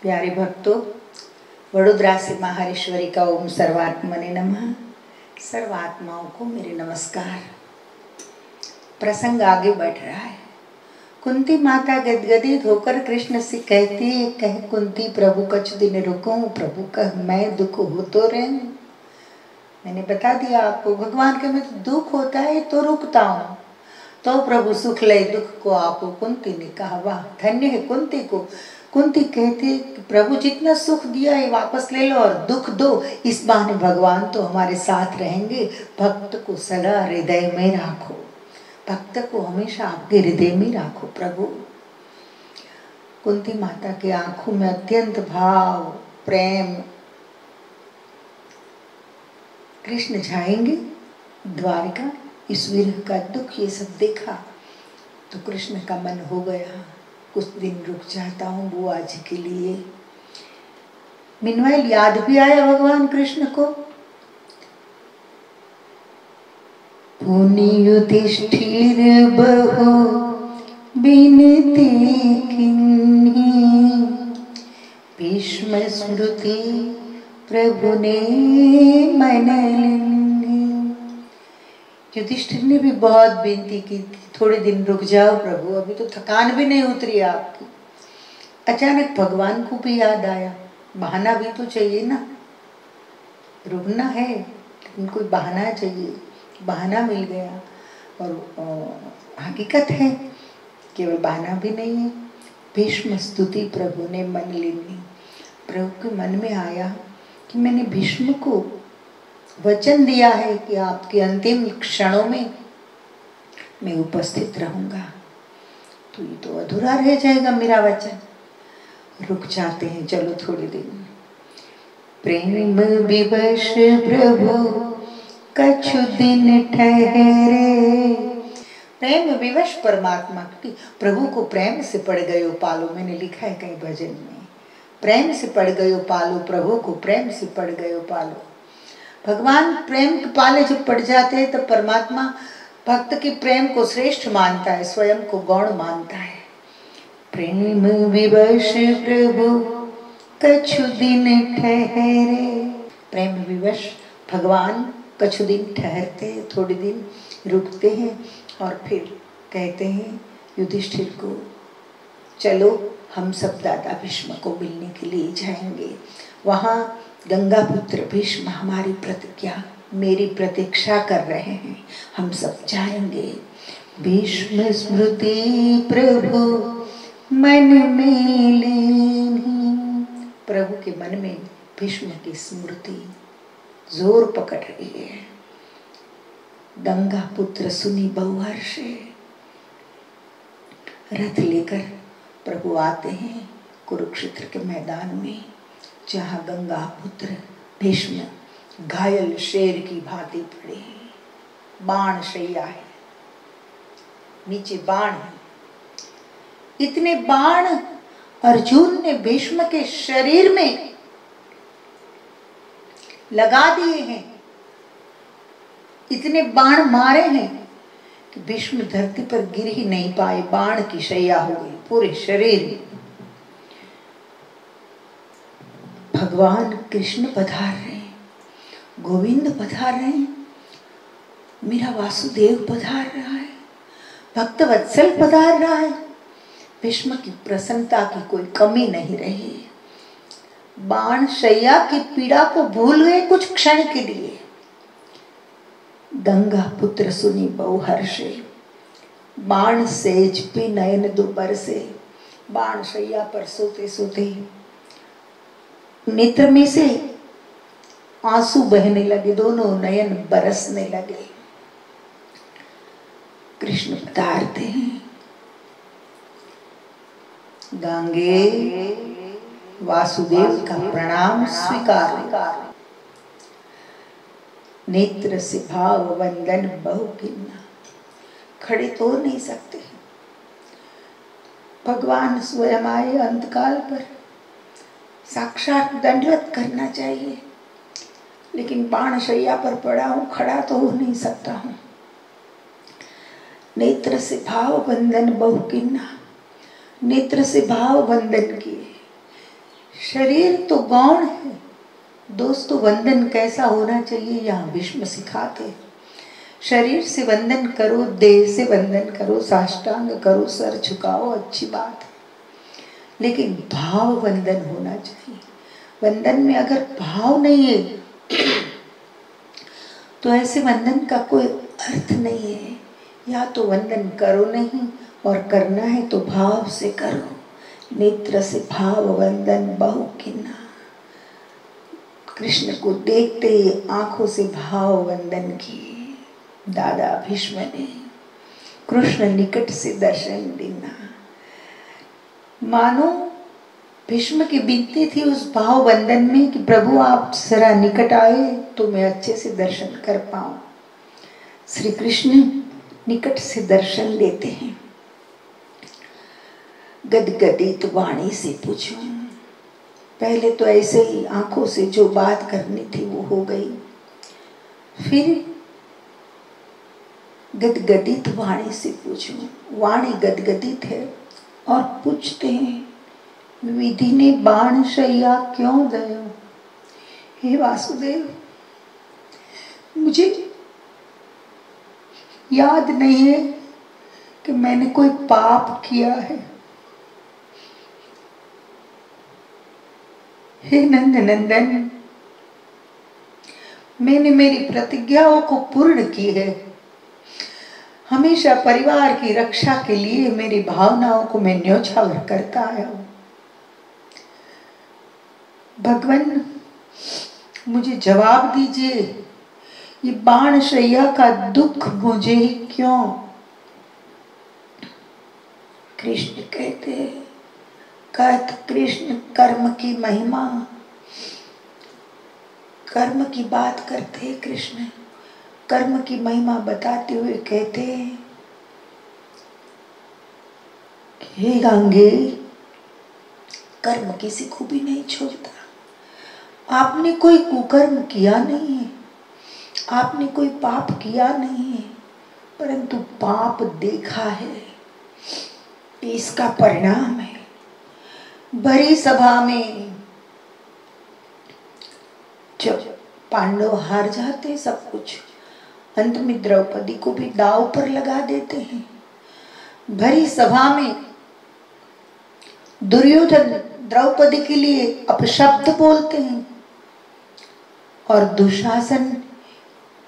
प्यारे भक्तों, वडोदरा से माहेश्वरी का ओम सर्वात्मने नमः। सर्वात्माओं को मेरे नमस्कार। प्रसंग आगे बढ़ रहा है। कुंती माता गदगदित होकर कृष्ण से कहती है, कह कुंती प्रभु कछ दिन रुको, प्रभु कह मैं दुख हो तो रहूं। मैंने बता दिया आपको, भगवान के में दुख होता है तो रुकता हूँ, तो प्रभु सुख ले दुख को आपो। कुंती ने कहा वाह धन्य है कुंती को। कुंती कहती प्रभु जितना सुख दिया है वापस ले लो और दुख दो, इस बहाने भगवान तो हमारे साथ रहेंगे। भक्त को सदा हृदय में राखो, भक्त को हमेशा आपके हृदय में राखो प्रभु। कुंती माता की आंखों में अत्यंत भाव प्रेम। कृष्ण जाएंगे द्वारका, इस विरह का दुख ये सब देखा तो कृष्ण का मन हो गया कुछ दिन रुक जाता हूँ बुआ जी के लिए। मीनवाइल याद भी आया भगवान कृष्ण को। पुनि युधिष्ठिर बहु बिनती किन्ही, भीष्म स्मृति प्रभु ने मन लिन्ही। युधिष्ठिर ने भी बहुत विनती की थोड़े दिन रुक जाओ प्रभु, अभी तो थकान भी नहीं उतरी आपकी। अचानक भगवान को भी याद आया, बहाना भी तो चाहिए ना, रुकना है लेकिन कोई बहाना चाहिए। बहाना मिल गया और हकीकत है केवल बहाना भी नहीं है। भीष्म स्तुति प्रभु ने मन लीनी। प्रभु के मन में आया कि मैंने भीष्म को वचन दिया है कि आपके अंतिम क्षणों में मैं उपस्थित रहूंगा, तो ये तो अधूरा रह जाएगा मेरा वचन। रुक जाते हैं चलो थोड़ी दिन। प्रेम विवश प्रभु कछु दिन ठहरे। प्रेम विवश परमात्मा की प्रभु को प्रेम से पड़ गयो पालो। मैंने लिखा है कई भजन में, प्रेम से पड़ गयो पालो, प्रभु को प्रेम से पड़ गयो पालो। भगवान प्रेम के पाले जब पड़ जाते हैं तो परमात्मा भक्त के प्रेम को श्रेष्ठ मानता है, स्वयं को गौण मानता है। प्रेम विवश प्रभु कछु दिन ठहरे। प्रेम विवश भगवान कछु दिन ठहरते, थोड़े दिन रुकते हैं और फिर कहते हैं युधिष्ठिर को चलो हम सब दादा भीष्म को मिलने के लिए जाएंगे। वहाँ गंगा पुत्र भीष्म हमारी प्रतिज्ञा मेरी प्रतीक्षा कर रहे हैं, हम सब जाएंगे। भीष्म स्मृति प्रभु मन में लीनी। प्रभु के मन में भीष्म की स्मृति जोर पकड़ रही है। गंगा पुत्र सुनी बहुहर्षे। रथ लेकर प्रभु आते हैं कुरुक्षेत्र के मैदान में, जहाँ गंगा पुत्र भीष्म घायल शेर की भांति पड़े हैं। बाण शैया है, नीचे बाण है। इतने बाण अर्जुन ने भीष्म के शरीर में लगा दिए हैं, इतने बाण मारे हैं कि भीष्म धरती पर गिर ही नहीं पाए, बाण की शैया हो गई पूरे शरीर में। भगवान कृष्ण पधार रहे हैं, गोविंद पधार रहे हैं, मेरा वासुदेव पधार रहा है, भक्त वत्सल पधार रहा है। भीष्म की प्रसन्नता की कोई कमी नहीं रही। बाण शैया की पीड़ा को भूल गए कुछ क्षण के लिए। गंगा पुत्र सुनी बहुहर्षे। बाण सेज पे नयन दो बरसे। बाण शैया पर सोते सोते नेत्र में से आंसू बहने लगे, दोनों नयन बरसने लगे। कृष्ण पधारते हैं। गांगे वासुदेव का प्रणाम स्वीकार। नेत्र से भाव वंदन बहु किन्ना। खड़े तो नहीं सकते, भगवान स्वयं आए अंतकाल पर, साक्षात दंडवत करना चाहिए, लेकिन बाण शैया पर पड़ा हूं, खड़ा तो हो नहीं सकता हूं। नेत्र से भाव बंधन बहु किन्ना। नेत्र से भाव बंधन किए, शरीर तो गौण है। दोस्तों, वंदन कैसा होना चाहिए यहाँ भीष्म सिखाते। शरीर से वंदन करो, देह से वंदन करो, साष्टांग करो, सर झुकाओ, अच्छी बात है, लेकिन भाव वंदन होना चाहिए। वंदन में अगर भाव नहीं है तो ऐसे वंदन का कोई अर्थ नहीं है। या तो वंदन करो नहीं, और करना है तो भाव से करो। नेत्र से भाव वंदन बहु किन्ना। कृष्ण को देखते ही आंखों से भाव वंदन किए दादा भीष्म ने। कृष्ण निकट से दर्शन देना। मानो भीष्म की विनती थी उस भाव वंदन में कि प्रभु आप जरा निकट आए तो मैं अच्छे से दर्शन कर पाऊं। श्री कृष्ण निकट से दर्शन देते हैं। गदगदित वाणी से पूछूं। पहले तो ऐसे ही आंखों से जो बात करनी थी वो हो गई। फिर गदगदित वाणी से पूछूं। वाणी गदगदित है और पूछते हैं, विधि ने बाण शैया क्यों दयो। हे वासुदेव, मुझे याद नहीं है कि मैंने कोई पाप किया है। हे नंद नंदन, मैंने मेरी प्रतिज्ञाओं को पूर्ण की है। हमेशा परिवार की रक्षा के लिए मेरी भावनाओं को मैं न्योछावर करता आया हूं। भगवान, मुझे जवाब दीजिए, ये बाण शैया का दुख मुझे ही क्यों। कृष्ण कहते हैं, कृष्ण कर्म की महिमा, कर्म की बात करते हैं। कृष्ण कर्म की महिमा बताते हुए कहते हैं, हे गंगे, कर्म किसी को भी नहीं छोड़ता। आपने कोई कुकर्म किया नहीं है, आपने कोई पाप किया नहीं है, परंतु पाप देखा है, इसका परिणाम है। भरी सभा में जब पांडव हार जाते सब कुछ, अंत में द्रौपदी को भी दांव पर लगा देते हैं। भरी सभा में दुर्योधन द्रौपदी के लिए अपशब्द बोलते हैं और दुशासन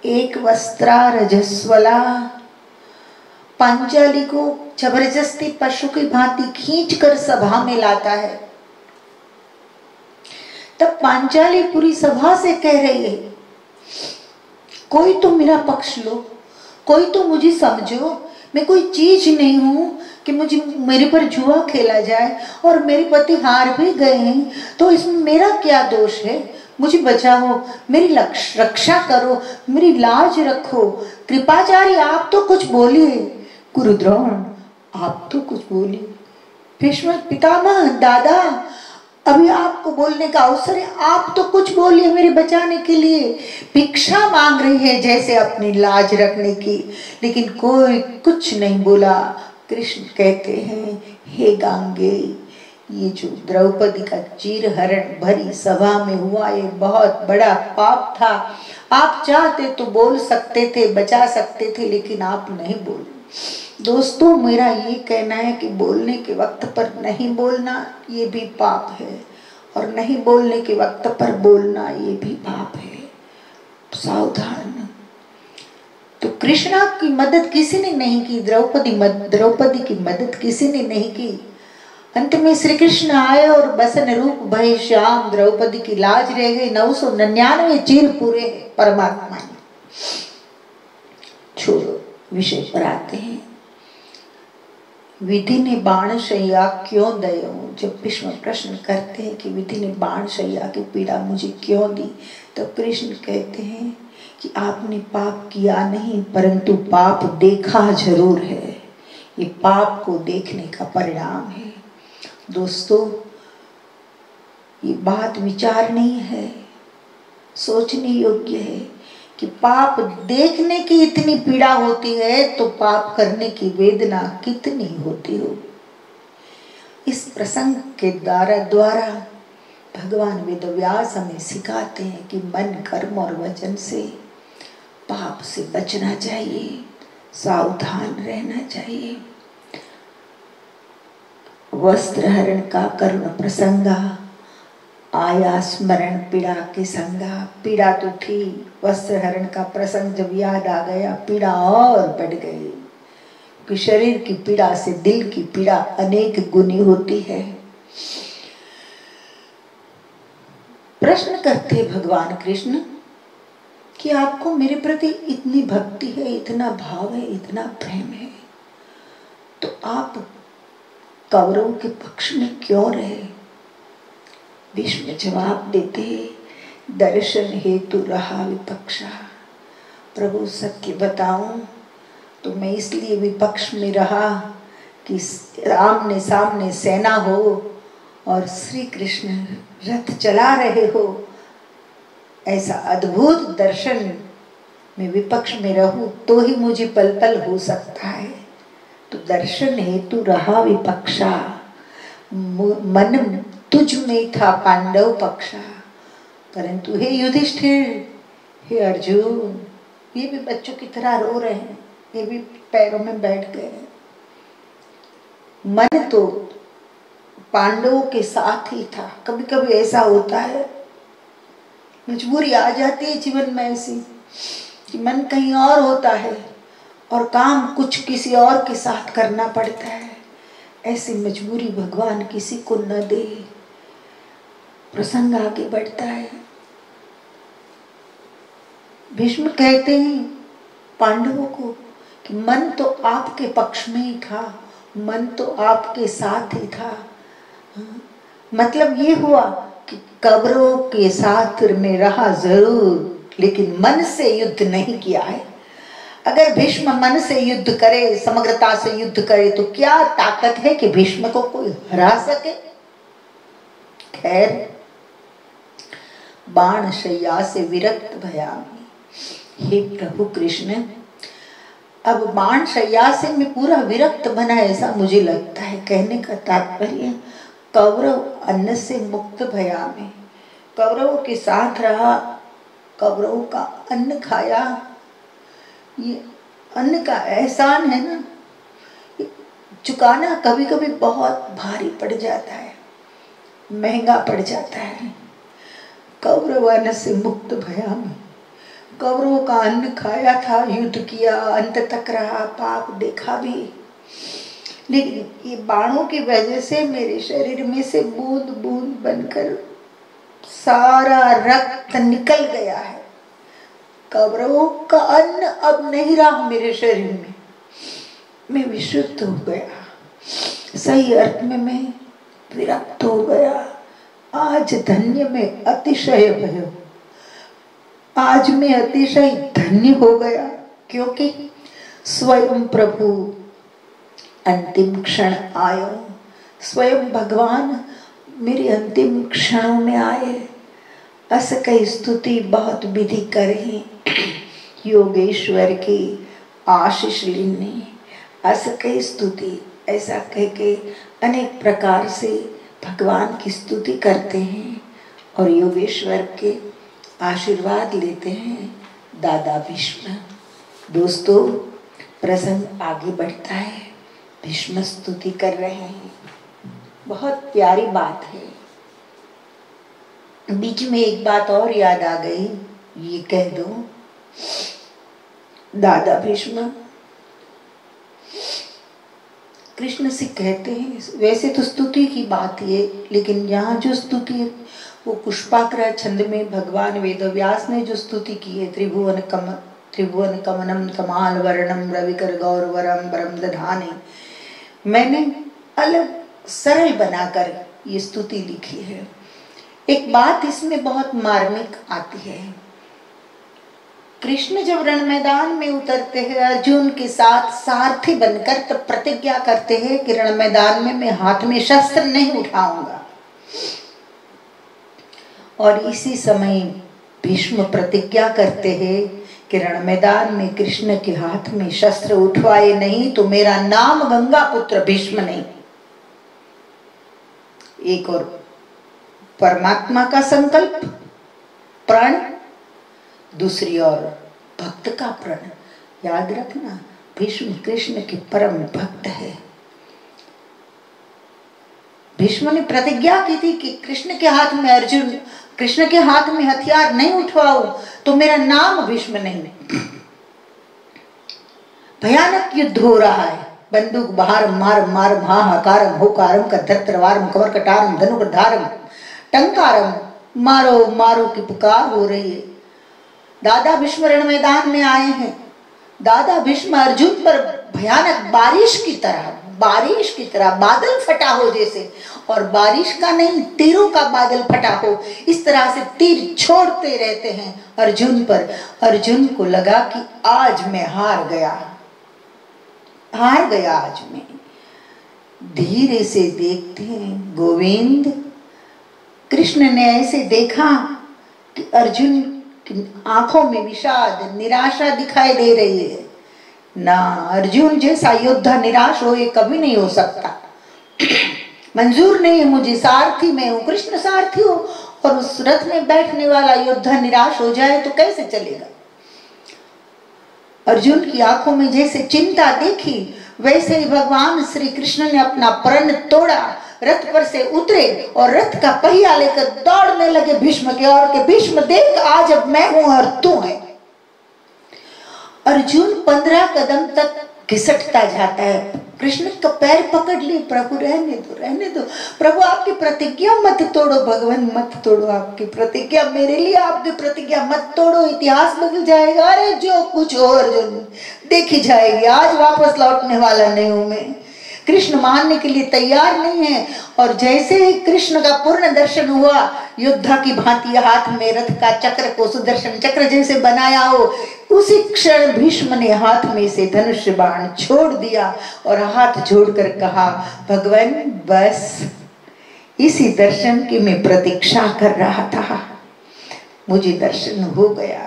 एक वस्त्रा रजस्वला पांचाली को जबरदस्ती पशु की भांति खींचकर सभा में लाता है। तब पांचाली पूरी सभा से कह रही है, कोई तो मेरा पक्ष लो, कोई तो मुझे समझो, मैं कोई चीज नहीं हूं कि मुझे मेरे पर जुआ खेला जाए, और मेरे पति हार भी गए हैं तो इसमें मेरा क्या दोष है। मुझे बचाओ, मेरी रक्षा करो, मेरी लाज रखो। कृपाचार्य आप तो कुछ बोलिए, गुरुद्रोण आप तो कुछ बोलिए, भीष्म पितामह दादा अभी आपको बोलने का अवसर है, आप तो कुछ बोलिए मेरे बचाने के लिए। भिक्षा मांग रही है जैसे अपनी लाज रखने की, लेकिन कोई कुछ नहीं बोला। कृष्ण कहते हैं, हे गांगे, ये जो द्रौपदी का चीरहरण भरी सभा में हुआ, ये बहुत बड़ा पाप था। आप चाहते तो बोल सकते थे, बचा सकते थे, लेकिन आप नहीं बोले। दोस्तों, मेरा ये कहना है कि बोलने के वक्त पर नहीं बोलना ये भी पाप है, और नहीं बोलने के वक्त पर बोलना ये भी पाप है। सावधान। तो कृष्णा की मदद किसी ने नहीं की, द्रौपदी की मदद किसी ने नहीं की। अंत में श्री कृष्ण आए और बसन रूप भय श्याम, द्रौपदी की लाज रह गई। 999 चीर पूरे परमात्मा ने। छोड़ो, विषय पर आते हैं। विधि ने बाण शैया क्यों दयो। जब भीष्म प्रश्न करते हैं कि विधि ने बाण शैया की पीड़ा मुझे क्यों दी, तो कृष्ण कहते हैं कि आपने पाप किया नहीं, परंतु पाप देखा जरूर है। ये पाप को देखने का परिणाम है। दोस्तों, ये बात विचार नहीं है, सोचने योग्य है कि पाप देखने की इतनी पीड़ा होती है तो पाप करने की वेदना कितनी होती हो। इस प्रसंग के द्वारा भगवान वेदव्यास हमें सिखाते हैं कि मन, कर्म और वचन से पाप से बचना चाहिए, सावधान रहना चाहिए। वस्त्र हरण का करुण प्रसंगा, आया स्मरण पीड़ा के संगा। पीड़ा तो थी, वस्त्र हरण का प्रसंग जब याद आ गया पीड़ा और बढ़ गई, कि शरीर की पीड़ा से दिल की पीड़ा अनेक गुनी होती है। प्रश्न करते भगवान कृष्ण कि आपको मेरे प्रति इतनी भक्ति है, इतना भाव है, इतना प्रेम है, तो आप कौरवों के पक्ष में क्यों रहे? भीष्म जवाब देते, दर्शन हेतु रहा विपक्षा। प्रभु सत्य बताऊं तो मैं इसलिए विपक्ष में रहा कि आमने सामने सेना हो और श्री कृष्ण रथ चला रहे हो, ऐसा अद्भुत दर्शन में विपक्ष में रहूं तो ही मुझे पल पल हो सकता है। तो दर्शन हेतु रहा विपक्षा, मन तुझ में था पांडव पक्षा। परंतु हे युधिष्ठिर, हे अर्जुन, ये भी बच्चों की तरह रो रहे हैं, ये भी पैरों में बैठ गए। मन तो पांडवों के साथ ही था। कभी कभी ऐसा होता है, मजबूरी आ जाती है जीवन में ऐसी कि मन कहीं और होता है और काम कुछ किसी और के साथ करना पड़ता है। ऐसी मजबूरी भगवान किसी को न दे। प्रसंग आगे बढ़ता है। भीष्म कहते हैं पांडवों को कि मन तो आपके पक्ष में ही था, मन तो आपके साथ ही था। मतलब ये हुआ कि कौरवों के साथ में रहा जरूर, लेकिन मन से युद्ध नहीं किया है। अगर भीष्म मन से युद्ध करे, समग्रता से युद्ध करे, तो क्या ताकत है कि भीष्म को कोई हरा सके? खैर, बाण शैया से विरक्त भयामी। हे प्रभु कृष्ण, अब बाण शैया से मैं पूरा विरक्त बना, ऐसा मुझे लगता है। कहने का तात्पर्य, कौरव अन्न से मुक्त भयामी। कौरवों के साथ रहा, कौरवों का अन्न खाया। ये अन्न का एहसान है ना, चुकाना कभी कभी बहुत भारी पड़ जाता है, महंगा पड़ जाता है। कौरव अन्न से मुक्त भयामी, कौरवों का अन्न खाया था, युद्ध किया, अंत तक रहा, पाप देखा भी, लेकिन ये बाणों की वजह से मेरे शरीर में से बूंद बूंद बनकर सारा रक्त निकल गया है। कौरवों का अन्न अब नहीं रहा मेरे शरीर में, मैं विशुद्ध हो गया, सही अर्थ में मैं विरक्त हो गया। आज धन्य में अतिशय भयो, आज मैं अतिशय धन्य हो गया, क्योंकि स्वयं प्रभु अंतिम क्षण आयो। स्वयं भगवान मेरे अंतिम क्षणों में आए। अस कई स्तुति बहुत विधि करही, योगेश्वर की आशीष लीनी। अस कई स्तुति, ऐसा कह के अनेक प्रकार से भगवान की स्तुति करते हैं और योगेश्वर के आशीर्वाद लेते हैं दादा भीष्म। दोस्तों, प्रसंग आगे बढ़ता है। भीष्म स्तुति कर रहे हैं, बहुत प्यारी बात है। बीच में एक बात और याद आ गई, ये कह दो। दादा भीष्म कृष्ण से कहते हैं, वैसे तो स्तुति की बात ये, लेकिन यहाँ जो स्तुति है वो पुष्पाकर छंद में भगवान वेदव्यास ने जो स्तुति की है, त्रिभुवन कमनम कमाल वर्णम रविकर गौरवरम परम दधाने, मैंने अलग सरल बनाकर ये स्तुति लिखी है। एक बात इसमें बहुत मार्मिक आती है। कृष्ण जब रण मैदान में उतरते हैं अर्जुन के साथ सारथी बनकर, तब प्रतिज्ञा करते हैं कि रण मैदान में मैं हाथ में शस्त्र नहीं उठाऊंगा। और इसी समय भीष्म प्रतिज्ञा करते हैं कि रण मैदान में कृष्ण के हाथ में शस्त्र उठवाए नहीं तो मेरा नाम गंगा पुत्र भीष्म नहीं। एक और परमात्मा का संकल्प प्रण, दूसरी ओर भक्त का प्रण। याद रखना, भीष्म कृष्ण के परम भक्त है। भीष्म ने प्रतिज्ञा की थी कि कृष्ण के हाथ में अर्जुन, कृष्ण के हाथ में हथियार नहीं उठवाओ तो मेरा नाम भीष्म नहीं। भयानक युद्ध हो रहा है, बंदूक बहार मार मार हाहाकारम होकारम कद्धर तरवारम कमर कटारम धनुर्धारम टंकारम मारो मारो की पुकार हो रही है। दादा भीष्म रण मैदान में आए हैं। दादा भीष्म अर्जुन पर भयानक बारिश की तरह बादल फटा हो जैसे, और बारिश का नहीं तीरों का बादल फटा हो, इस तरह से तीर छोड़ते रहते हैं अर्जुन पर। अर्जुन को लगा कि आज मैं हार गया आज मैं। धीरे से देखते हैं गोविंद, कृष्ण ने ऐसे देखा कि अर्जुन की आंखों में विषाद निराशा दिखाई दे रही है। ना, अर्जुन जैसा योद्धा निराश हो ये कभी नहीं हो सकता। मंजूर नहीं है मुझे, सारथी मैं हूं, कृष्ण सारथी हो, और उस रथ में बैठने वाला योद्धा निराश हो जाए तो कैसे चलेगा। अर्जुन की आंखों में जैसे चिंता देखी, वैसे ही भगवान श्री कृष्ण ने अपना प्रण तोड़ा, रथ पर से उतरे और रथ का पहिया लेकर दौड़ने लगे भीष्म के ओर के। भीष्म देख, आज अब मैं हूं और तू है। अर्जुन 15 कदम तक घिसटता जाता है। कृष्ण का पैर पकड़ लिए, प्रभु रहने दो प्रभु, आपकी प्रतिज्ञा मत तोड़ो, भगवान मत तोड़ो आपकी प्रतिज्ञा, मेरे लिए आपकी प्रतिज्ञा मत तोड़ो, इतिहास बदल जाएगा। अरे जो कुछ हो अर्जुन, देखी जाएगी, आज वापस लौटने वाला नहीं हूं मैं। कृष्ण मानने के लिए तैयार नहीं है, और जैसे ही कृष्ण का पूर्ण दर्शन हुआ, योद्धा की भांति हाथ में रथ का चक्र को सुदर्शन चक्र जैसे बनाया हो, उसी क्षण भीष्म ने हाथ में से धनुष बाण छोड़ दिया और हाथ जोड़कर कहा, भगवान बस इसी दर्शन की मैं प्रतीक्षा कर रहा था, मुझे दर्शन हो गया।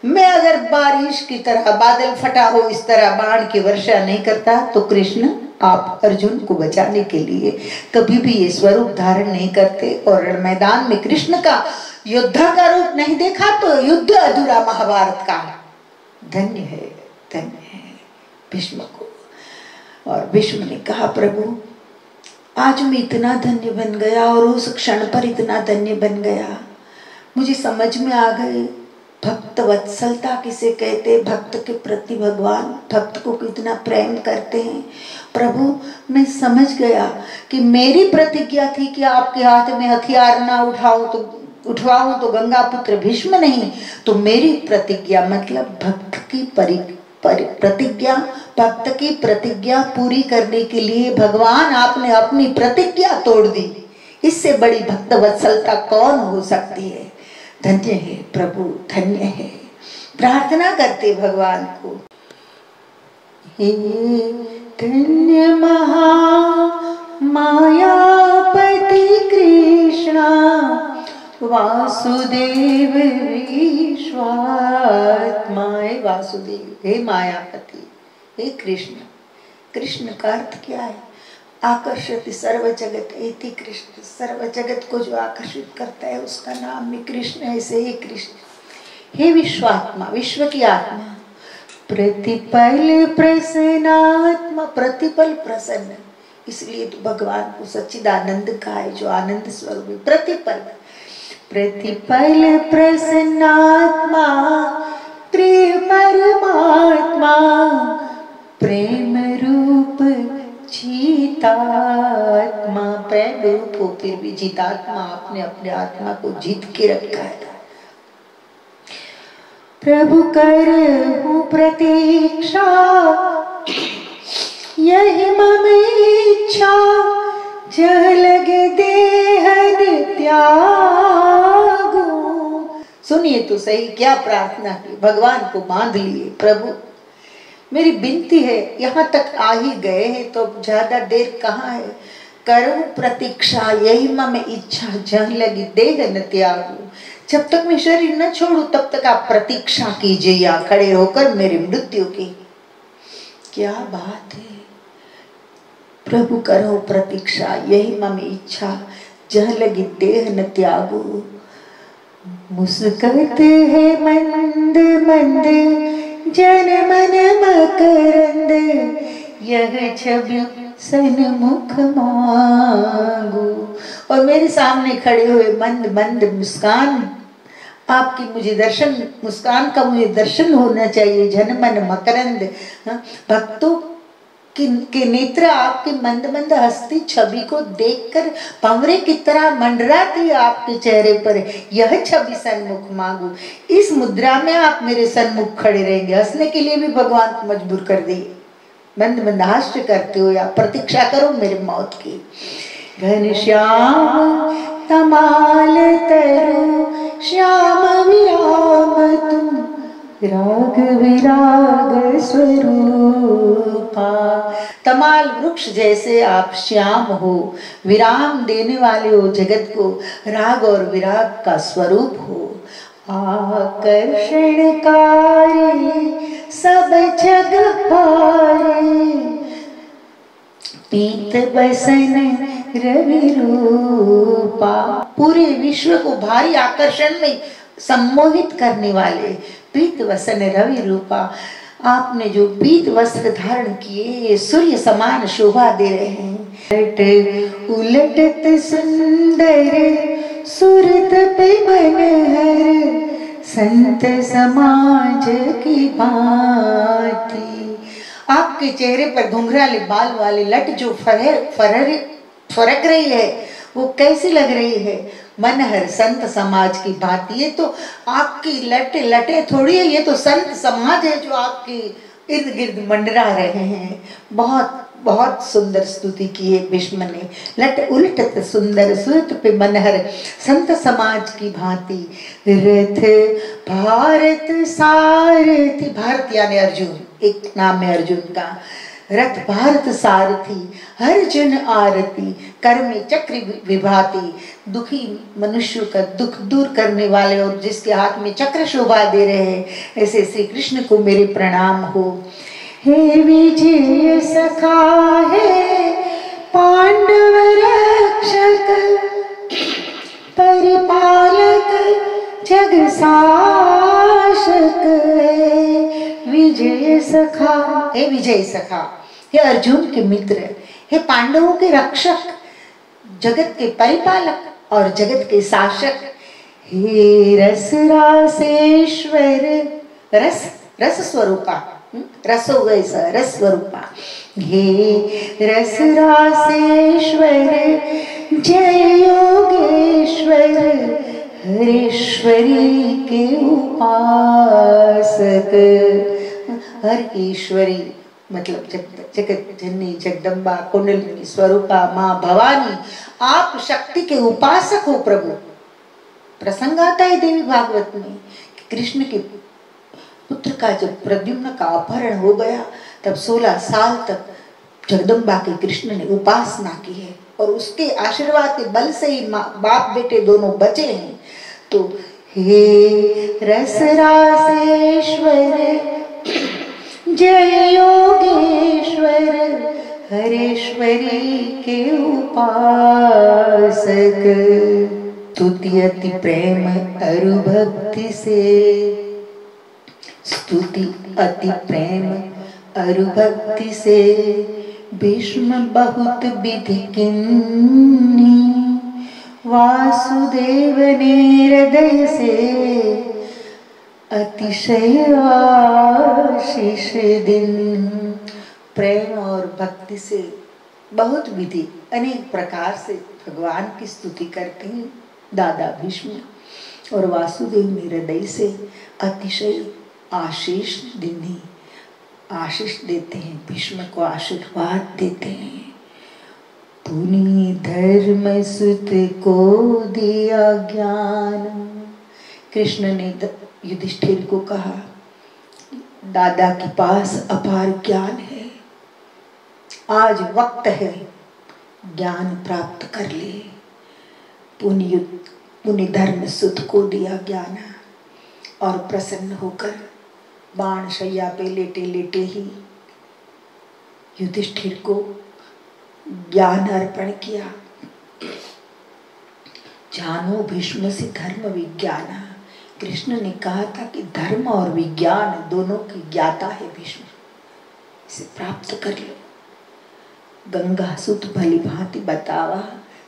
मैं अगर बारिश की तरह बादल फटा हो इस तरह बाण की वर्षा नहीं करता तो कृष्ण आप अर्जुन को बचाने के लिए कभी भी ये स्वरूप धारण नहीं करते, और मैदान में कृष्ण का योद्धा का रूप नहीं देखा तो युद्ध अधूरा महाभारत का। धन्य है भीष्म को। और भीष्म ने कहा, प्रभु आज मैं इतना धन्य बन गया और उस क्षण पर इतना धन्य बन गया, मुझे समझ में आ गए भक्त वत्सलता किसे कहते, भक्त के प्रति भगवान भक्त को कितना प्रेम करते हैं। प्रभु मैं समझ गया कि मेरी प्रतिज्ञा थी कि आपके हाथ में हथियार ना उठवाऊं तो गंगा पुत्र भीष्म नहीं, तो मेरी प्रतिज्ञा मतलब भक्त की प्रतिज्ञा, भक्त की प्रतिज्ञा पूरी करने के लिए भगवान आपने अपनी प्रतिज्ञा तोड़ दी। इससे बड़ी भक्त वत्सलता कौन हो सकती है। धन्य है प्रभु, धन्य है। प्रार्थना करते भगवान को, हे धन्य महा मायापति कृष्णा वासुदेव विश्वात्मा। वासुदेव हे मायापति, हे कृष्ण। कृष्ण का अर्थ क्या है? आकर्षित सर्व जगत एति कृष्ण, सर्व जगत को जो आकर्षित करता है उसका नाम ही कृष्ण है। ऐसे ही कृष्ण हे विश्वात्मा, विश्व की आत्मा। प्रतिपल प्रसन्नात्मा, प्रतिपल प्रसन्न, इसलिए तो भगवान को सच्चिदानंद कहा है जो आनंद स्वरूप है। प्रतिपल प्रसन्नात्मा प्रिय परमात्मा, प्रेम रूप जीतात्मा। प्रेम रूप हो फिर भी जीतात्मा, आपने अपने आत्मा को जीत के रखा है। प्रभु कर हूँ प्रतीक्षा, यही मम इच्छा, जह लगे देहन त्यागो। सुनिए तो सही क्या प्रार्थना की, भगवान को बांध लिए। प्रभु मेरी विनती है, यहाँ तक आ ही गए हैं तो ज्यादा देर कहाँ है। करूं प्रतीक्षा, यही मम इच्छा, जह लगी देह न त्यागो। जब तक मैं शरीर न छोड़ू तब तक आप प्रतीक्षा कीजिए यहाँ खड़े होकर मेरी मृत्यु की। क्या बात है। प्रभु करो प्रतीक्षा, यही मम इच्छा, जह लगी देह न त्यागो। मुस्कत है मंद मंद जन मन मकरंद, यह छवि सन्मुख मांगो। और मेरे सामने खड़े हुए मंद मंद मुस्कान, आपकी मुझे दर्शन, मुस्कान का मुझे दर्शन होना चाहिए। जन मन मकरंद, भक्तों के नेत्र आपकी मंद मंद हस्ती छवि को देखकर भंवरे की तरह मंडराती आपके चेहरे पर। यह छवि सन्मुख मांगू। इस मुद्रा में आप मेरे सन्मुख खड़े रहेंगे। हंसने के लिए भी भगवान को मजबूर कर दिए। मंद मंद हास्य करते हो या प्रतीक्षा करो मेरे मौत की। घनश्याम तमाल तरु श्याम विराम तुम, राग विराग स्वरूपा। तमाल वृक्ष जैसे आप श्याम हो, विराम देने वाले हो जगत को, राग और विराग का स्वरूप हो। आकर्षणकारी सब जग पारे, पीत बसन रवि रूपा। पूरे विश्व को भारी आकर्षण में सम्मोहित करने वाले पीत वसन रवि रूपा। आपने जो पीत वस्त्र धारण किए ये सूर्य समान शोभा दे रहे हैं। उलटत सुंदर सुरत पे मनहर, संत समाज की भांति। आपके चेहरे पर घुंघराले बाल वाली लट जो फरक रही है वो कैसी लग रही है? मनहर, संत समाज की भांति। ये तो आपकी लटे थोड़ी है, ये तो संत समाज है जो आपके इर्द गिर्द मंडरा रहे हैं। बहुत बहुत सुंदर स्तुति की है भीष्म ने। लट उलटत सुंदर सुरत पे मनहर, संत समाज की भांति। रथ भारत सारथी, भारत यानी अर्जुन, एक नाम है अर्जुन का। रथ भारत सारथी, अर्जुन आरती, कर में चक्र विभाती। दुखी मनुष्य का दुख दूर करने वाले और जिसके हाथ में चक्र शोभा दे रहे हैं, ऐसे श्री कृष्ण को मेरे प्रणाम हो। हे विजय सखा है पांडव रक्षक, परिपालक जग शासक। विजय सखा, हे विजय सखा, हे अर्जुन के मित्र, हे पांडवों के रक्षक, जगत के परिपालक और जगत के शासक। हे रस रासेश्वर, रस रस स्वरूपा, रस हो गए रस स्वरूपा। हे रस रासेश्वर, जय योगेश्वर, हरेश्वरी के उपासक। हर ईश्वरी मतलब जगत जननी जगदम्बा कुंडलिनी स्वरूपा माँ भवानी, आप शक्ति के उपासक हो प्रभु। प्रसंग आता है देवी भागवत में कि कृष्ण के पुत्र का जब प्रद्युम्न का अपहरण हो गया तब 16 साल तक जगदम्बा के कृष्ण ने उपासना की है और उसके आशीर्वाद के बल से ही बाप बेटे दोनों बचे हैं। तो हे रस रासेश्वर, जय योगेश्वर, हरेश्वरी के उपासक। स्तुति अति प्रेम अरु भक्ति से, स्तुति अति प्रेम अरु भक्ति से, भीष्म बहुत विधि किन्नी, वासुदेव ने हृदय से अतिशय आशीष दिन। प्रेम और भक्ति से बहुत विधि अनेक प्रकार से भगवान की स्तुति करते हैं दादा भीष्म, और वासुदेव ने हृदय से अतिशय आशीष दिन आशीष देते हैं, भीष्म को आशीर्वाद देते हैं। पुनि धर्म सुत को दिया ज्ञान, कृष्ण ने युधिष्ठिर को कहा दादा के पास अपार ज्ञान है, आज वक्त है ज्ञान प्राप्त कर ले। पुनि धर्म सुत को दिया ज्ञान, और प्रसन्न होकर बाण शैया पे लेटे लेटे ही युधिष्ठिर को ज्ञान अर्पण किया। जानो भीष्म से धर्म विज्ञान। कृष्ण ने कहा था कि धर्म और विज्ञान दोनों की ज्ञाता है भीष्म, इसे प्राप्त कर लो। गंगा सुत भली भांति बतावा,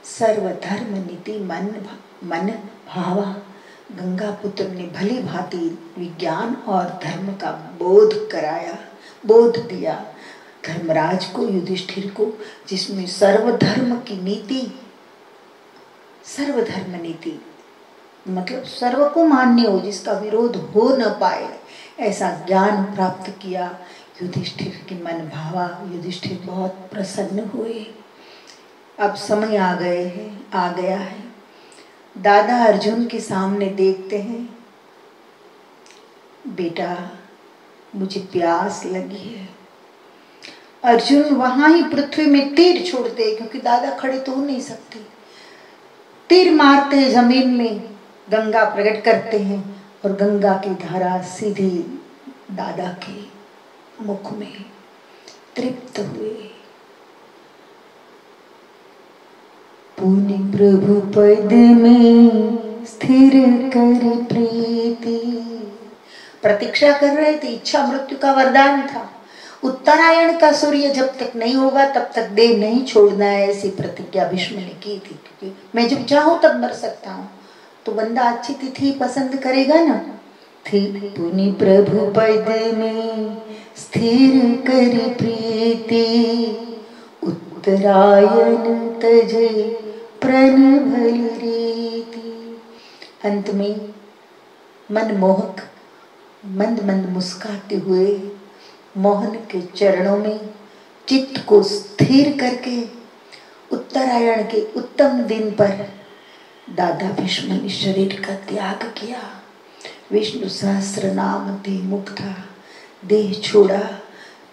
सर्वधर्म नीति मन भावा। गंगा पुत्र ने भली भांति विज्ञान और धर्म का बोध कराया, बोध दिया धर्मराज को, युधिष्ठिर को, जिसमें सर्वधर्म की नीति, सर्वधर्म नीति मतलब सर्व को मान्य हो, जिसका विरोध हो न पाए, ऐसा ज्ञान प्राप्त किया युधिष्ठिर की मन भावा। युधिष्ठिर बहुत प्रसन्न हुए। अब समय आ गया है। दादा अर्जुन के सामने देखते हैं, बेटा मुझे प्यास लगी है। अर्जुन वहां ही पृथ्वी में तीर छोड़ते, क्योंकि दादा खड़े तो हो नहीं सकते। तीर मारते जमीन में, गंगा प्रकट करते हैं और गंगा की धारा सीधी दादा के मुख में। तृप्त हुए। पुनि प्रभु पद में स्थिर कर प्रीति। प्रतीक्षा कर रहे थे, इच्छा मृत्यु का वरदान था। उत्तरायण का सूर्य जब तक नहीं होगा तब तक देह नहीं छोड़ना है, ऐसी प्रतिज्ञा भीष्म ने की थी। क्योंकि मैं जब चाहूं तब मर सकता हूँ, तो बंदा अच्छी तिथि पसंद करेगा ना। थी पुनि प्रभु पद में स्थिर कर प्रीति, उत्तरायण तजे प्रण भली रीति। अंत में मनमोहक मंद मंद मुस्काते हुए मोहन के चरणों में चित्त को स्थिर करके उत्तरायण के उत्तम दिन पर दादा भीष्म ने शरीर का त्याग किया। विष्णु सहस्र नाम देह मुख था, देह छोड़ा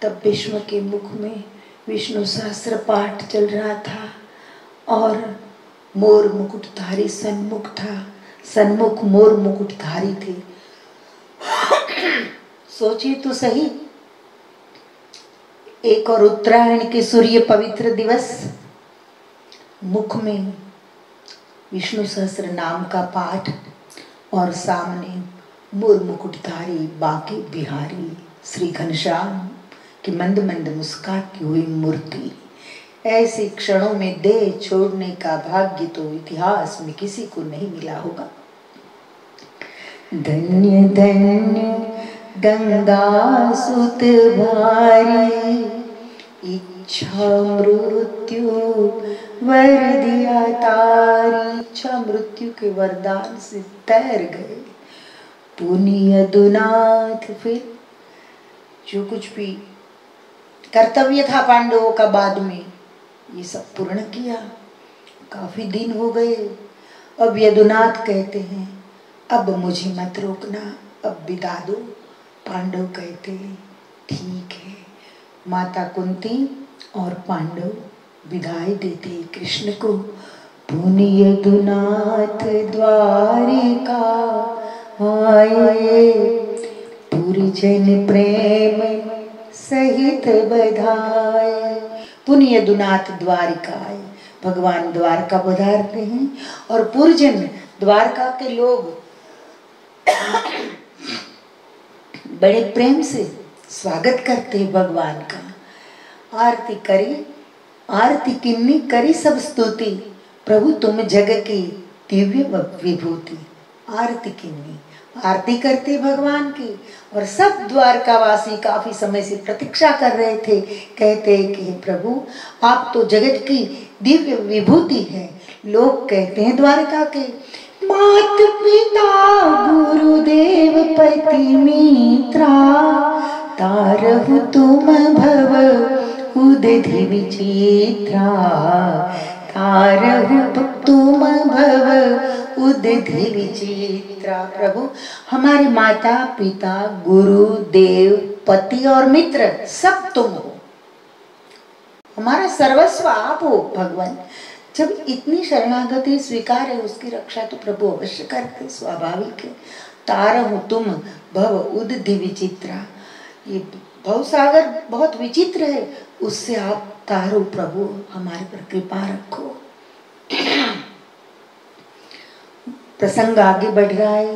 तब भीष्म के मुख में विष्णु सहस्र पाठ चल रहा था और मोर मुकुटधारी सन्मुख था, सन्मुख मोर मुकुटधारी थे। सोचिए तो सही, एक और उत्तरायण के सूर्य पवित्र दिवस, मुख में विष्णु सहस्र नाम का पाठ और सामने मोर मुकुटधारी बांके बिहारी श्री घनश्याम की मंद मंद मुस्काती हुई मूर्ति। ऐसे क्षणों में देह छोड़ने का भाग्य तो इतिहास में किसी को नहीं मिला होगा। धन्य धन्य गंगा सुत भारी, इच्छा मृत्यु वर दिया तारी। इच्छा मृत्यु के वरदान से तैर गए। पुनि यदुनाथ, फिर जो कुछ भी कर्तव्य था पांडवों का बाद में ये सब पूर्ण किया। काफी दिन हो गए। अब यदुनाथ कहते हैं अब मुझे मत रोकना, अब विदा दो। पांडव कहते ठीक है। माता कुंती और पांडव विदाई देते कृष्ण को। पुनि यदुनाथ द्वारिका आए, पुरजन प्रेम सहित बधाए। पुनि यदुनाथ द्वारिका आए, भगवान द्वारका पधारते हैं और पुरजन द्वारका के लोग बड़े प्रेम से स्वागत करते हैं भगवान का। आरती करी, आरती किन्नी करी सब स्तुति, प्रभु तुम जग की दिव्य विभूति। आरती किन्नी, आरती करते भगवान की। और सब द्वारकावासी काफी समय से प्रतीक्षा कर रहे थे। कहते कि प्रभु आप तो जगत की दिव्य विभूति है। लोग कहते हैं द्वारका के, मात पिता गुरुदेव पति मित्रा, तारहु तुम भव उदधि विचित्रा। तारहु तुम भव उदधि विचित्रा। प्रभु हमारे माता पिता गुरु देव पति और मित्र सब तुम हो, हमारा सर्वस्व आप हो भगवान। जब इतनी शरणागति स्वीकार है, उसकी रक्षा तो प्रभु अवश्य करते, स्वाभाविक है। तारहु तुम भव उदधि विचित्रा, ये भवसागर बहुत विचित्र है, उससे आप तारो प्रभु, हमारे पर कृपा रखो। प्रसंग आगे बढ़ रहा है,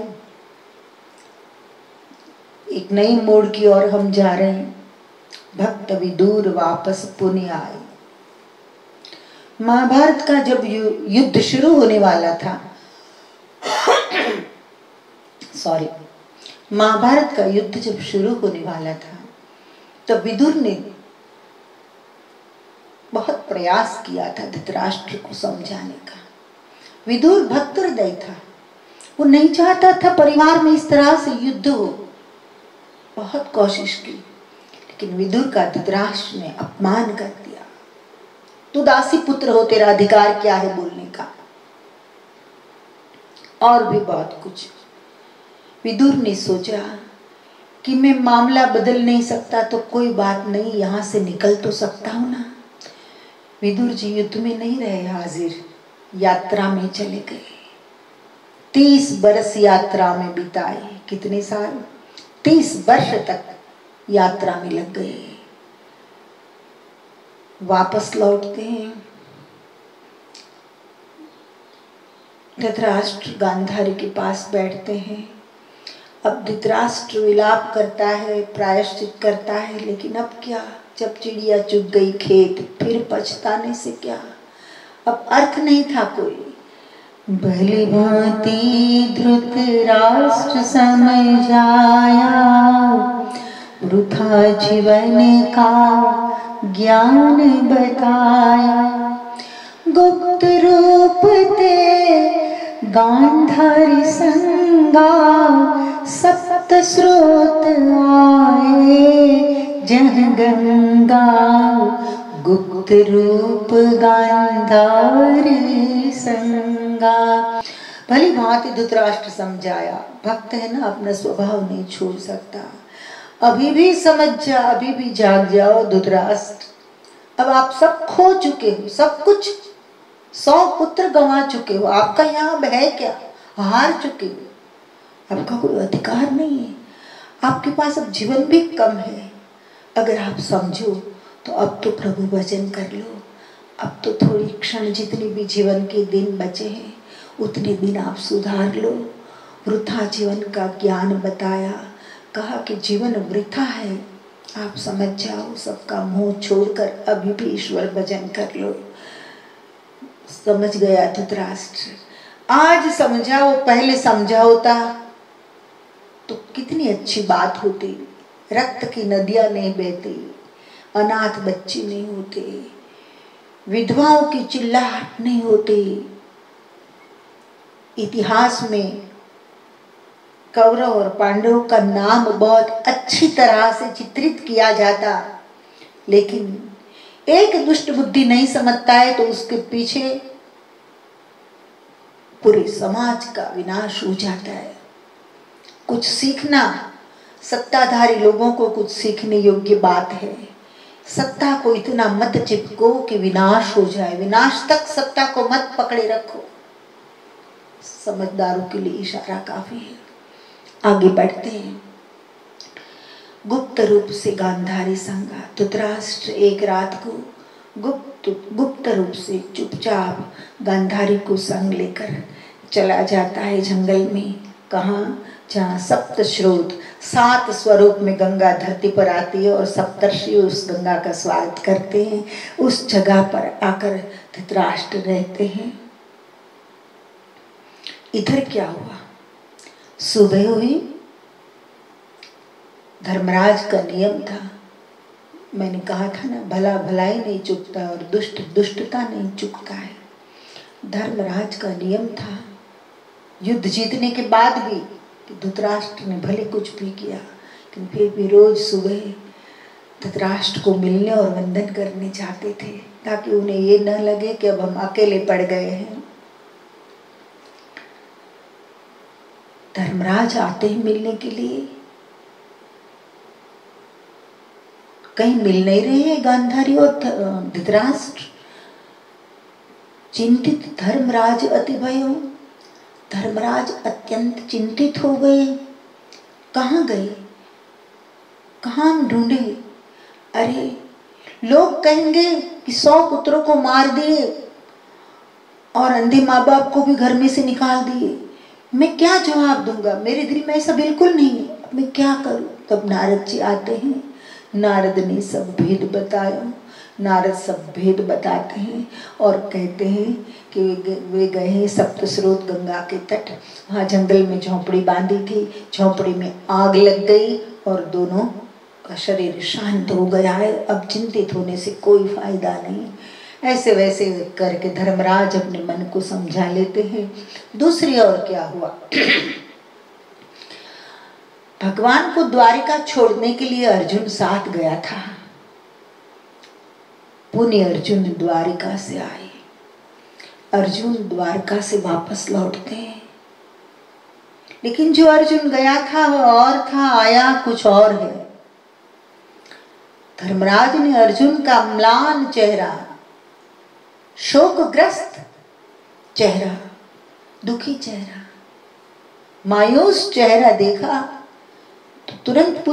एक नई मोड़ की ओर हम जा रहे हैं। भक्त विदुर वापस पुणे आए। महाभारत का जब युद्ध शुरू होने वाला था सॉरी, महाभारत का युद्ध जब शुरू होने वाला था तब विदुर ने बहुत प्रयास किया था धृतराष्ट्र को समझाने का। विदुर भक्त हृदय था, वो नहीं चाहता था परिवार में इस तरह से युद्ध हो। बहुत कोशिश की, लेकिन विदुर का धृतराष्ट्र ने अपमान कर दिया। तू दासी पुत्र हो, तेरा अधिकार क्या है बोलने का, और भी बहुत कुछ। विदुर ने सोचा कि मैं मामला बदल नहीं सकता तो कोई बात नहीं, यहां से निकल तो सकता हूं ना। विदुर जी युद्ध में नहीं रहे हाजिर, यात्रा में चले गए। 30 वर्ष यात्रा में बिताए। कितने साल? 30 वर्ष तक यात्रा में लग गए। वापस लौटते हैं। धृतराष्ट्र गांधारी के पास बैठते हैं। अब धृतराष्ट्र विलाप करता है, प्रायश्चित करता है, लेकिन अब क्या, जब चिड़िया चुग गई खेत, फिर पछताने से क्या, अब अर्थ नहीं था कोई। भली भांति धृतराष्ट्र समझाया, वृथा जीवन का ज्ञान बताया। गुप्त रूप ते गांधारी संगा, सप्त स्रोत आए जह गंगा। गुप्त रूप गांधारी संगा। भली भांति धृतराष्ट्र समझाया। भक्त है ना, अपना स्वभाव नहीं छोड़ सकता। अभी भी समझ जा, अभी भी जाग जाओ धृतराष्ट्र। अब आप सब खो चुके हो, सब कुछ, 100 पुत्र गंवा चुके हो, आपका यहाँ है क्या? हार चुके हो, आपका कोई अधिकार नहीं है। आपके पास अब जीवन भी कम है। अगर आप समझो तो अब तो प्रभु भजन कर लो। अब तो थोड़ी क्षण, जितने भी जीवन के दिन बचे हैं उतने दिन आप सुधार लो। वृथा जीवन का ज्ञान बताया, कहा कि जीवन वृथा है, आप समझ जाओ, सबका मोह छोड़कर अभी भी ईश्वर भजन कर लो। समझ गया धृतराष्ट्र। आज समझाओ, पहले समझा होता तो कितनी अच्छी बात होती। रक्त की नदियां नहीं बहती, अनाथ बच्चे नहीं होते, विधवाओं की चिल्लाहट नहीं होती। इतिहास में कौरव और पांडवों का नाम बहुत अच्छी तरह से चित्रित किया जाता, लेकिन एक दुष्ट बुद्धि नहीं समझता है तो उसके पीछे पूरे समाज का विनाश हो जाता है। कुछ सीखना, सत्ताधारी लोगों को कुछ सीखने योग्य बात है। सत्ता को इतना मत चिपको कि विनाश हो जाए, विनाश तक सत्ता को मत पकड़े रखो। समझदारों के लिए इशारा काफी है। आगे बढ़ते हैं। गुप्त रूप से गांधारी संगा। धृतराष्ट्र एक रात को गुप्त रूप से चुपचाप गांधारी को संग लेकर चला जाता है जंगल में। कहाँ? जहाँ सप्त स्रोत, 7 स्वरूप में गंगा धरती पर आती है और सप्तर्षि उस गंगा का स्वागत करते हैं। उस जगह पर आकर धृतराष्ट्र रहते हैं। इधर क्या हुआ? सुबह हुई। धर्मराज का नियम था, मैंने कहा था ना, भला भलाई नहीं चुकता और दुष्ट दुष्टता नहीं चुकता है। धर्मराज का नियम था, युद्ध जीतने के बाद भी धृतराष्ट्र ने भले कुछ भी किया, लेकिन फिर भी रोज सुबह धृतराष्ट्र को मिलने और वंदन करने जाते थे, ताकि उन्हें ये न लगे कि अब हम अकेले पड़ गए हैं। धर्मराज आते हैं मिलने के लिए, कहीं मिल नहीं रहे हैं गांधारी और धृतराष्ट्र। चिंतित धर्मराज अति भयो। धर्मराज अत्यंत चिंतित हो गए। कहाँ गए, कहाँ हम ढूंढे? अरे, लोग कहेंगे कि 100 पुत्रों को मार दिए और अंधे माँ बाप को भी घर में से निकाल दिए। मैं क्या जवाब दूंगा, मेरे दिल में ऐसा बिल्कुल नहीं है, अब मैं क्या करूं। तब नारद जी आते हैं, नारद ने सब भेद बताया। नारद सब भेद बताते हैं और कहते हैं कि वे गए हैं सप्त स्रोत गंगा के तट। वहाँ जंगल में झोंपड़ी बांधी थी, झोंपड़ी में आग लग गई और दोनों का शरीर शांत हो गया है। अब चिंतित होने से कोई फायदा नहीं। ऐसे वैसे करके धर्मराज अपने मन को समझा लेते हैं। दूसरी ओर क्या हुआ, भगवान को द्वारिका छोड़ने के लिए अर्जुन साथ गया था। पुण्य अर्जुन द्वारिका से आए। अर्जुन द्वारका से वापस लौटते हैं, लेकिन जो अर्जुन गया था वो और था, आया कुछ और है। धर्मराज ने अर्जुन का म्लान चेहरा, शोकग्रस्त चेहरा, दुखी चेहरा, मायूस चेहरा देखा तो तुरंत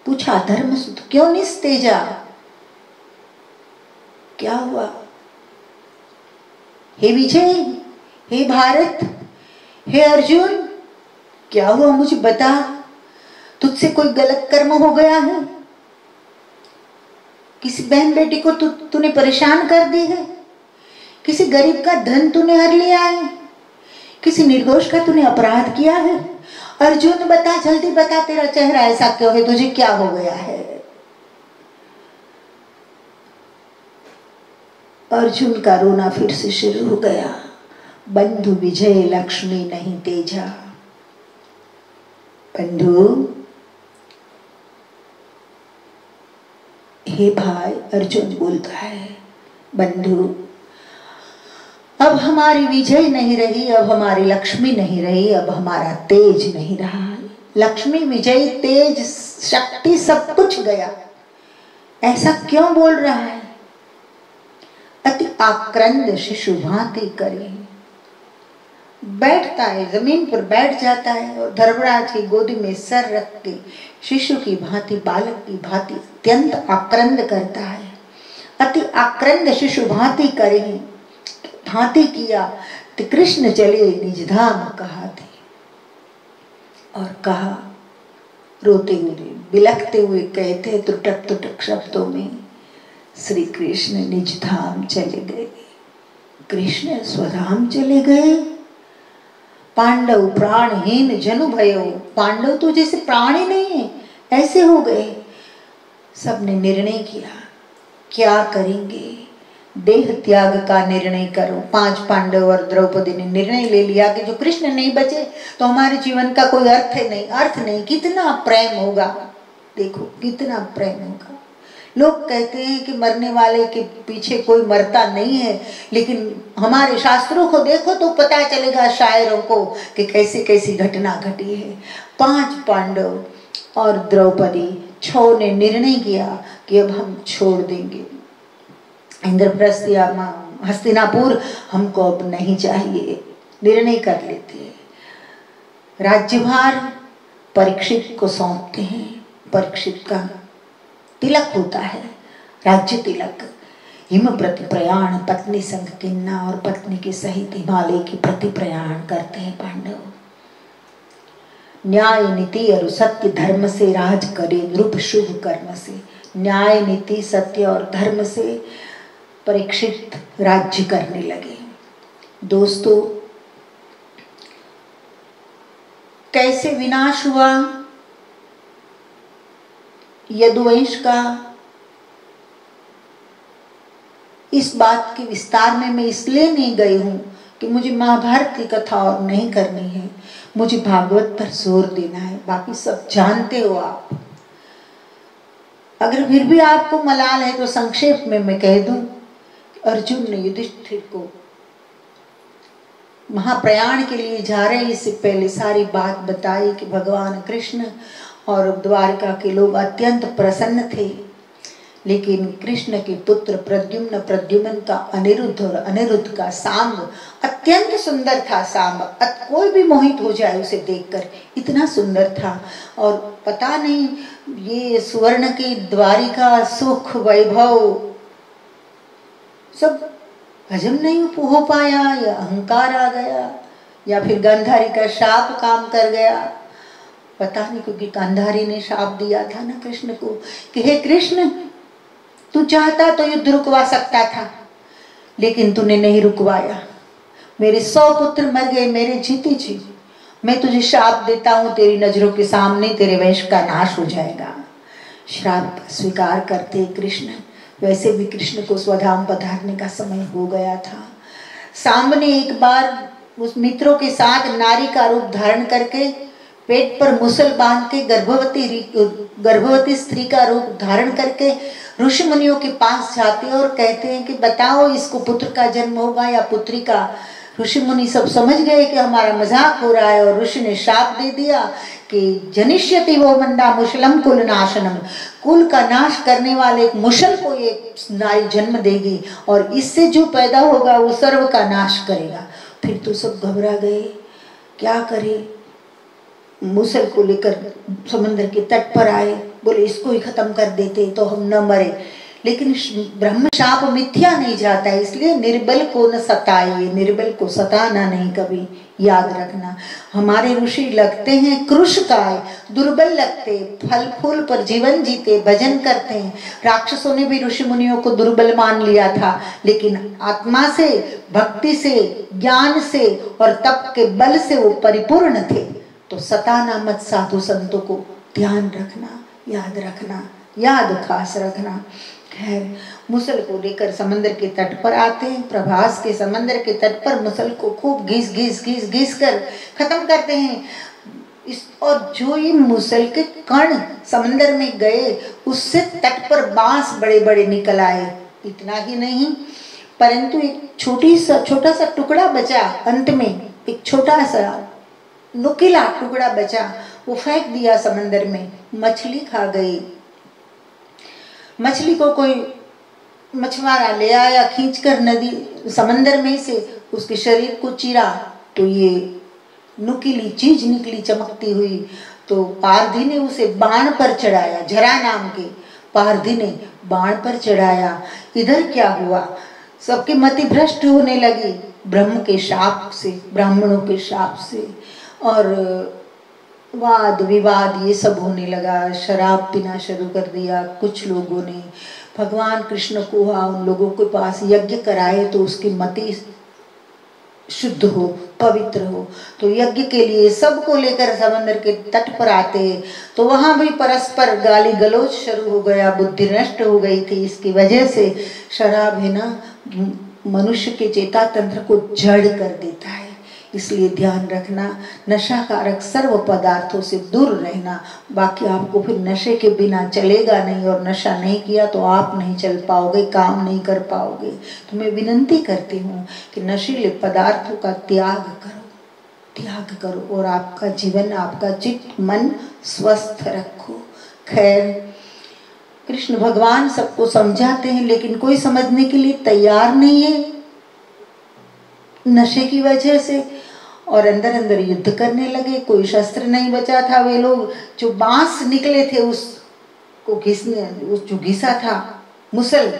पूछा धर्मसुत क्यों निस्तेजा, क्या हुआ? हे विजय, हे भारत, हे अर्जुन, क्या हुआ मुझे बता। तुझसे कोई गलत कर्म हो गया है? किसी बहन बेटी को तूने परेशान कर दी है? किसी गरीब का धन तूने हर लिया है? किसी निर्दोष का तूने अपराध किया है? अर्जुन बता, जल्दी बता, तेरा चेहरा ऐसा क्यों है? तुझे क्या हो गया है? अर्जुन का रोना फिर से शुरू हो गया। बंधु विजय लक्ष्मी नहीं तेजा। बंधु, हे भाई, अर्जुन बोलता है, बंधु अब हमारी विजय नहीं रही, अब हमारी लक्ष्मी नहीं रही, अब हमारा तेज नहीं रहा। लक्ष्मी, विजय, तेज, शक्ति सब कुछ गया। ऐसा क्यों बोल रहा है? अति आक्रंद शिशु भांति करे। बैठता है, जमीन पर बैठ जाता है और धर्मराज की गोदी में सर रख के शिशु की भांति, बालक की भांति अत्यंत आक्रंद करता है। अति आक्रंद शिशु भांति करे, भांति किया तो कृष्ण चले निज धाम कहा थे। और कहा, रोते हुए बिलखते हुए कहते त्रुटक त्रुटक शब्दों में, श्री कृष्ण निज धाम चले गए। कृष्ण स्वधाम चले गए। पांडव प्राणहीन जनु भयो। पांडव तो जैसे प्राण ही नहीं है ऐसे हो गए। सबने निर्णय किया, क्या करेंगे? देह त्याग का निर्णय करो। 5 पांडव और द्रौपदी ने निर्णय ले लिया कि जो कृष्ण नहीं बचे तो हमारे जीवन का कोई अर्थ नहीं। कितना प्रेम होगा, देखो कितना प्रेम होगा। लोग कहते हैं कि मरने वाले के पीछे कोई मरता नहीं है, लेकिन हमारे शास्त्रों को देखो तो पता चलेगा शायरों को कि कैसी कैसी घटना घटी है। 5 पांडव और द्रौपदी 6 ने निर्णय किया कि अब हम छोड़ देंगे इंद्रप्रस्थ या हस्तिनापुर, हमको अब नहीं चाहिए। निर्णय कर लेते हैं। राज्यभार परीक्षित को सौंपते हैं। परीक्षित का तिलक होता है, राज्य तिलक। हिम प्रति प्रयाण, पत्नी संग किन्ना और पत्नी के सहित हिमालय की प्रति प्रयाण करते हैं पांडव। न्याय नीति और सत्य धर्म से राज करे नृप शुभ कर्म से। न्याय नीति सत्य और धर्म से परीक्षित राज्य करने लगे। दोस्तों, कैसे विनाश हुआ यदुवंश का, इस बात के विस्तार में मैं इसलिए नहीं गई हूं कि मुझे महाभारत की कथा और नहीं करनी है, मुझे भागवत पर जोर देना है। बाकी सब जानते हो आप। अगर फिर भी आपको मलाल है तो संक्षेप में मैं कह दूं, अर्जुन ने युधिष्ठिर को महाप्रयाण के लिए जा रहे इससे पहले सारी बात बताई कि भगवान कृष्ण और द्वारका के लोग अत्यंत प्रसन्न थे, लेकिन कृष्ण के पुत्र प्रद्युम्न का अनिरुद्ध और अनिरुद्ध का सांब अत्यंत सुंदर था। सांब कोई भी मोहित हो जाए उसे देखकर, इतना सुंदर था। और पता नहीं ये सुवर्ण की द्वारिका सुख वैभव सब हजम नहीं हो पाया या अहंकार आ गया, या फिर गांधारी का शाप काम कर गया, पता नहीं, क्योंकि गांधारी ने शाप दिया था ना कृष्ण को कि हे कृष्ण, तू चाहता तो युद्ध रुकवा सकता था, लेकिन तूने नहीं रुकवाया। मेरे 100 पुत्र मर गए, मेरे जीते जी। मैं तुझे श्राप देता हूं, तेरी नजरों के सामने तेरे वंश का नाश हो जाएगा। श्राप का स्वीकार करते कृष्ण। वैसे भी कृष्ण को स्वधाम पधारने का समय हो गया था। सामने एक बार उस मित्रों के साथ नारी का रूप धारण करके, पेट पर मुसल बांध के, गर्भवती स्त्री का रूप धारण करके ऋषि मुनियों के पास जाते हैं और कहते हैं कि बताओ इसको पुत्र का जन्म होगा या पुत्री का। ऋषि मुनि सब समझ गए कि हमारा मजाक हो रहा है, और ऋषि ने शाप दे दिया कि जनिष्यति वो मंदा मुशलम कुल नाशनम, कुल का नाश करने वाले एक मुशल को ये नारी जन्म देगी, और इससे जो पैदा होगा वो सर्व का नाश करेगा। फिर तो सब घबरा गए, क्या करे। मुसल को लेकर समुद्र के तट पर आए, बोले इसको ही खत्म कर देते तो हम न मरे। लेकिन ब्रह्म शाप मिथ्या नहीं जाता, इसलिए निर्बल को न सताइए, निर्बल को सताना नहीं कभी, याद रखना। हमारे ऋषि लगते हैं कृशकाय, दुर्बल लगते, फल फूल पर जीवन जीते, भजन करते हैं। राक्षसों ने भी ऋषि मुनियों को दुर्बल मान लिया था, लेकिन आत्मा से, भक्ति से, ज्ञान से और तप के बल से वो परिपूर्ण थे। तो सताना मत साधु संतों को, ध्यान रखना, याद रखना, याद खास रखना। खैर, मुसल को लेकर समंदर के तट पर आते हैं। प्रभास के समंदर के तट पर मुसल को खूब घिस कर खत्म करते हैं। और जो ये मुसल के कण समंदर में गए, उससे तट पर बांस बड़े बड़े निकल आए। इतना ही नहीं, परंतु एक छोटा सा टुकड़ा बचा, अंत में एक छोटा सा नुकीला टुकड़ा बचा, वो फेंक दिया समंदर में। मछली खा गई। मछली को कोई मछुआरा ले आया, खींचकर नदी समंदर में से उसके शरीर को चीरा, तो ये नुकीली चीज निकली चमकती हुई। तो पारधी ने उसे बाण पर चढ़ाया, जरा नाम के पारधी ने बाण पर चढ़ाया। इधर क्या हुआ, सबकी मति भ्रष्ट होने लगी ब्रह्म के शाप से, ब्राह्मणों के शाप से, और वाद विवाद ये सब होने लगा। शराब पीना शुरू कर दिया कुछ लोगों ने। भगवान कृष्ण को उन लोगों के पास यज्ञ कराए तो उसकी मति शुद्ध हो, पवित्र हो। तो यज्ञ के लिए सबको लेकर समंदर के तट पर आते हैं, तो वहां भी परस्पर गाली गलौज शुरू हो गया, बुद्धि नष्ट हो गई थी। इसकी वजह से शराब है ना, मनुष्य के चेता तंत्र को जड़ कर देता है। इसलिए ध्यान रखना, नशाकारक सर्व पदार्थों से दूर रहना। बाकी आपको फिर नशे के बिना चलेगा नहीं, और नशा नहीं किया तो आप नहीं चल पाओगे, काम नहीं कर पाओगे। तो मैं विनंती करती हूँ कि नशीले पदार्थों का त्याग करो और आपका जीवन, आपका चित्त मन स्वस्थ रखो। खैर, कृष्ण भगवान सबको समझाते हैं, लेकिन कोई समझने के लिए तैयार नहीं है नशे की वजह से, और अंदर अंदर युद्ध करने लगे। कोई शस्त्र नहीं बचा था। वे लोग जो बांस निकले थे उसको घिसने, उस जो घिसा था मुसल,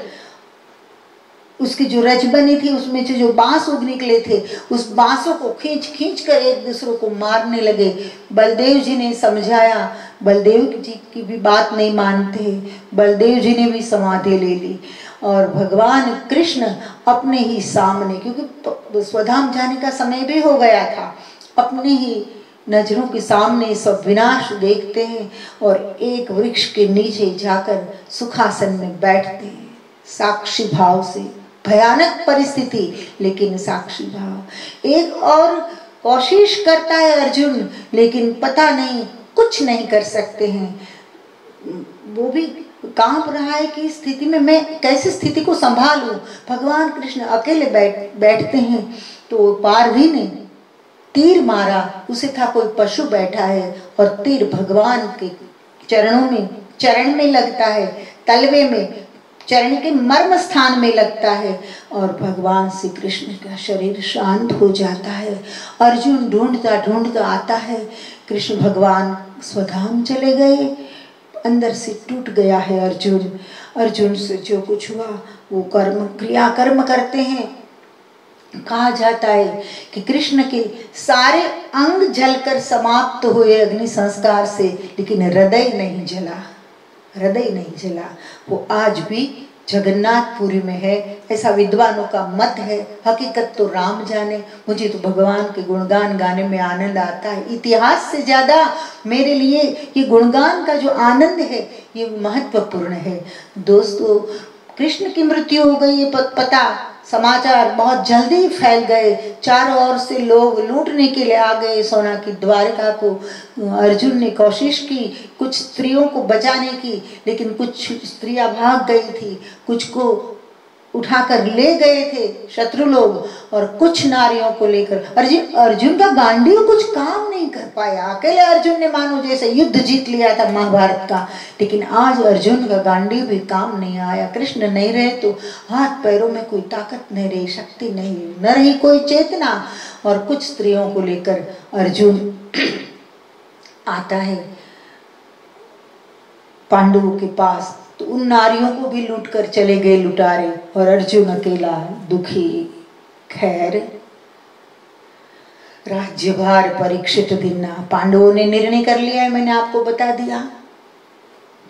उसकी जो रज बनी थी उसमें से जो बांस उग निकले थे, उस बांसों को खींच कर एक दूसरे को मारने लगे। बलदेव जी ने समझाया, बलदेव जी की भी बात नहीं मानते, बलदेव जी ने भी समाधि ले ली। और भगवान कृष्ण अपने ही सामने, क्योंकि स्वधाम जाने का समय भी हो गया था, अपने ही नजरों के सामने सब विनाश देखते हैं और एक वृक्ष के नीचे जाकर सुखासन में बैठते हैं साक्षी भाव से। भयानक परिस्थिति, लेकिन साक्षी भाव। एक और कोशिश करता है अर्जुन, लेकिन पता नहीं, कुछ नहीं कर सकते हैं। वो भी कांप रहा है कि स्थिति में मैं कैसे स्थिति को संभालूं। भगवान कृष्ण अकेले बैठते हैं। तो पारधी ने तीर मारा, उसे था कोई पशु बैठा है, और तीर भगवान के चरण में लगता है, तलवे में, चरण के मर्म स्थान में लगता है, और भगवान श्री कृष्ण का शरीर शांत हो जाता है। अर्जुन ढूंढता आता है। कृष्ण भगवान स्वधाम चले गए, अंदर से टूट गया है अर्जुन से जो कुछ हुआ वो कर्म करते हैं। कहा जाता है कि कृष्ण के सारे अंग जलकर समाप्त हुए अग्नि संस्कार से, लेकिन हृदय नहीं जला, हृदय नहीं जला। वो आज भी जगन्नाथपुरी में है, ऐसा विद्वानों का मत है। हकीकत तो राम जाने। मुझे तो भगवान के गुणगान गाने में आनंद आता है। इतिहास से ज़्यादा मेरे लिए ये गुणगान का जो आनंद है ये महत्वपूर्ण है। दोस्तों, कृष्ण की मृत्यु हो गई, ये पता समाचार बहुत जल्दी फैल गए। चारों ओर से लोग लूटने के लिए आ गए सोना की द्वारका को। अर्जुन ने कोशिश की कुछ स्त्रियों को बचाने की, लेकिन कुछ स्त्रियां भाग गई थी, कुछ को उठाकर ले गए थे शत्रु लोग, और कुछ नारियों को लेकर अर्जुन का गांडीव कुछ काम नहीं कर पाया। अकेले अर्जुन ने मानो जैसे युद्ध जीत लिया था महाभारत का, लेकिन आज अर्जुन का गांडीव भी काम नहीं आया। कृष्ण नहीं रहे तो हाथ पैरों में कोई ताकत नहीं रही, शक्ति नहीं, न रही कोई चेतना। और कुछ स्त्रियों को लेकर अर्जुन आता है पांडवों के पास, तो उन नारियों को भी लूट कर चले गए लुटारे, और अर्जुन अकेला दुखी। खैर, राज्यभार परीक्षित देना। पांडवों ने निर्णय कर लिया है, मैंने आपको बता दिया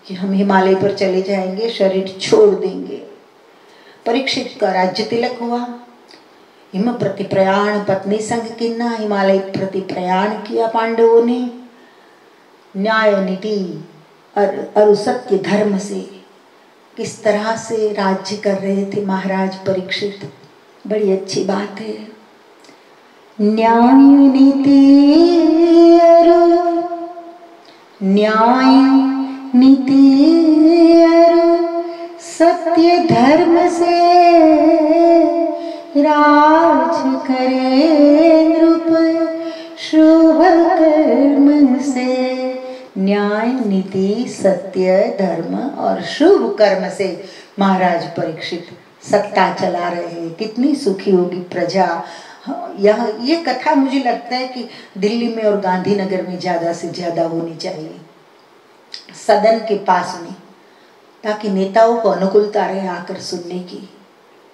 कि हम हिमालय पर चले जाएंगे, शरीर छोड़ देंगे। परीक्षित का राज्य तिलक हुआ। हिम प्रति प्रयाण पत्नी संग किन्ना, हिमालय प्रति प्रयाण किया पांडवों ने। न्याय नीति और सत्य धर्म से किस तरह से राज्य कर रहे थे महाराज परीक्षित, बड़ी अच्छी बात है। न्याय नीति सत्य धर्म से राज करे नृप, शुभ कर्म से। न्याय नीति सत्य धर्म और शुभ कर्म से महाराज परीक्षित सत्ता चला रहे हैं। कितनी सुखी होगी प्रजा। ये कथा मुझे लगता है कि दिल्ली में और गांधीनगर में ज़्यादा से ज़्यादा होनी चाहिए, सदन के पास में, ताकि नेताओं को अनुकूलता रहे आकर सुनने की।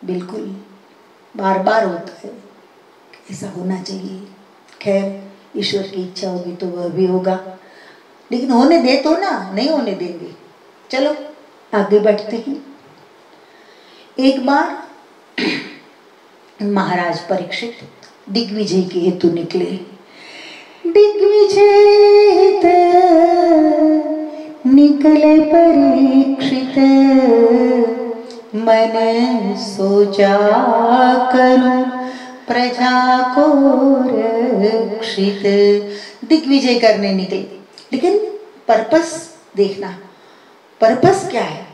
बिल्कुल बार बार होता है, ऐसा होना चाहिए। खैर, ईश्वर की इच्छा होगी तो वह भी होगा, लेकिन होने दे तो ना, नहीं होने देंगे। चलो आगे बढ़ते हैं। एक बार महाराज परीक्षित दिग्विजय के हेतु निकले। दिग्विजय निकले परीक्षित, मन सोचा करूं प्रजा को रक्षित। दिग्विजय करने निकले, लेकिन पर्पस देखना, पर्पस क्या है।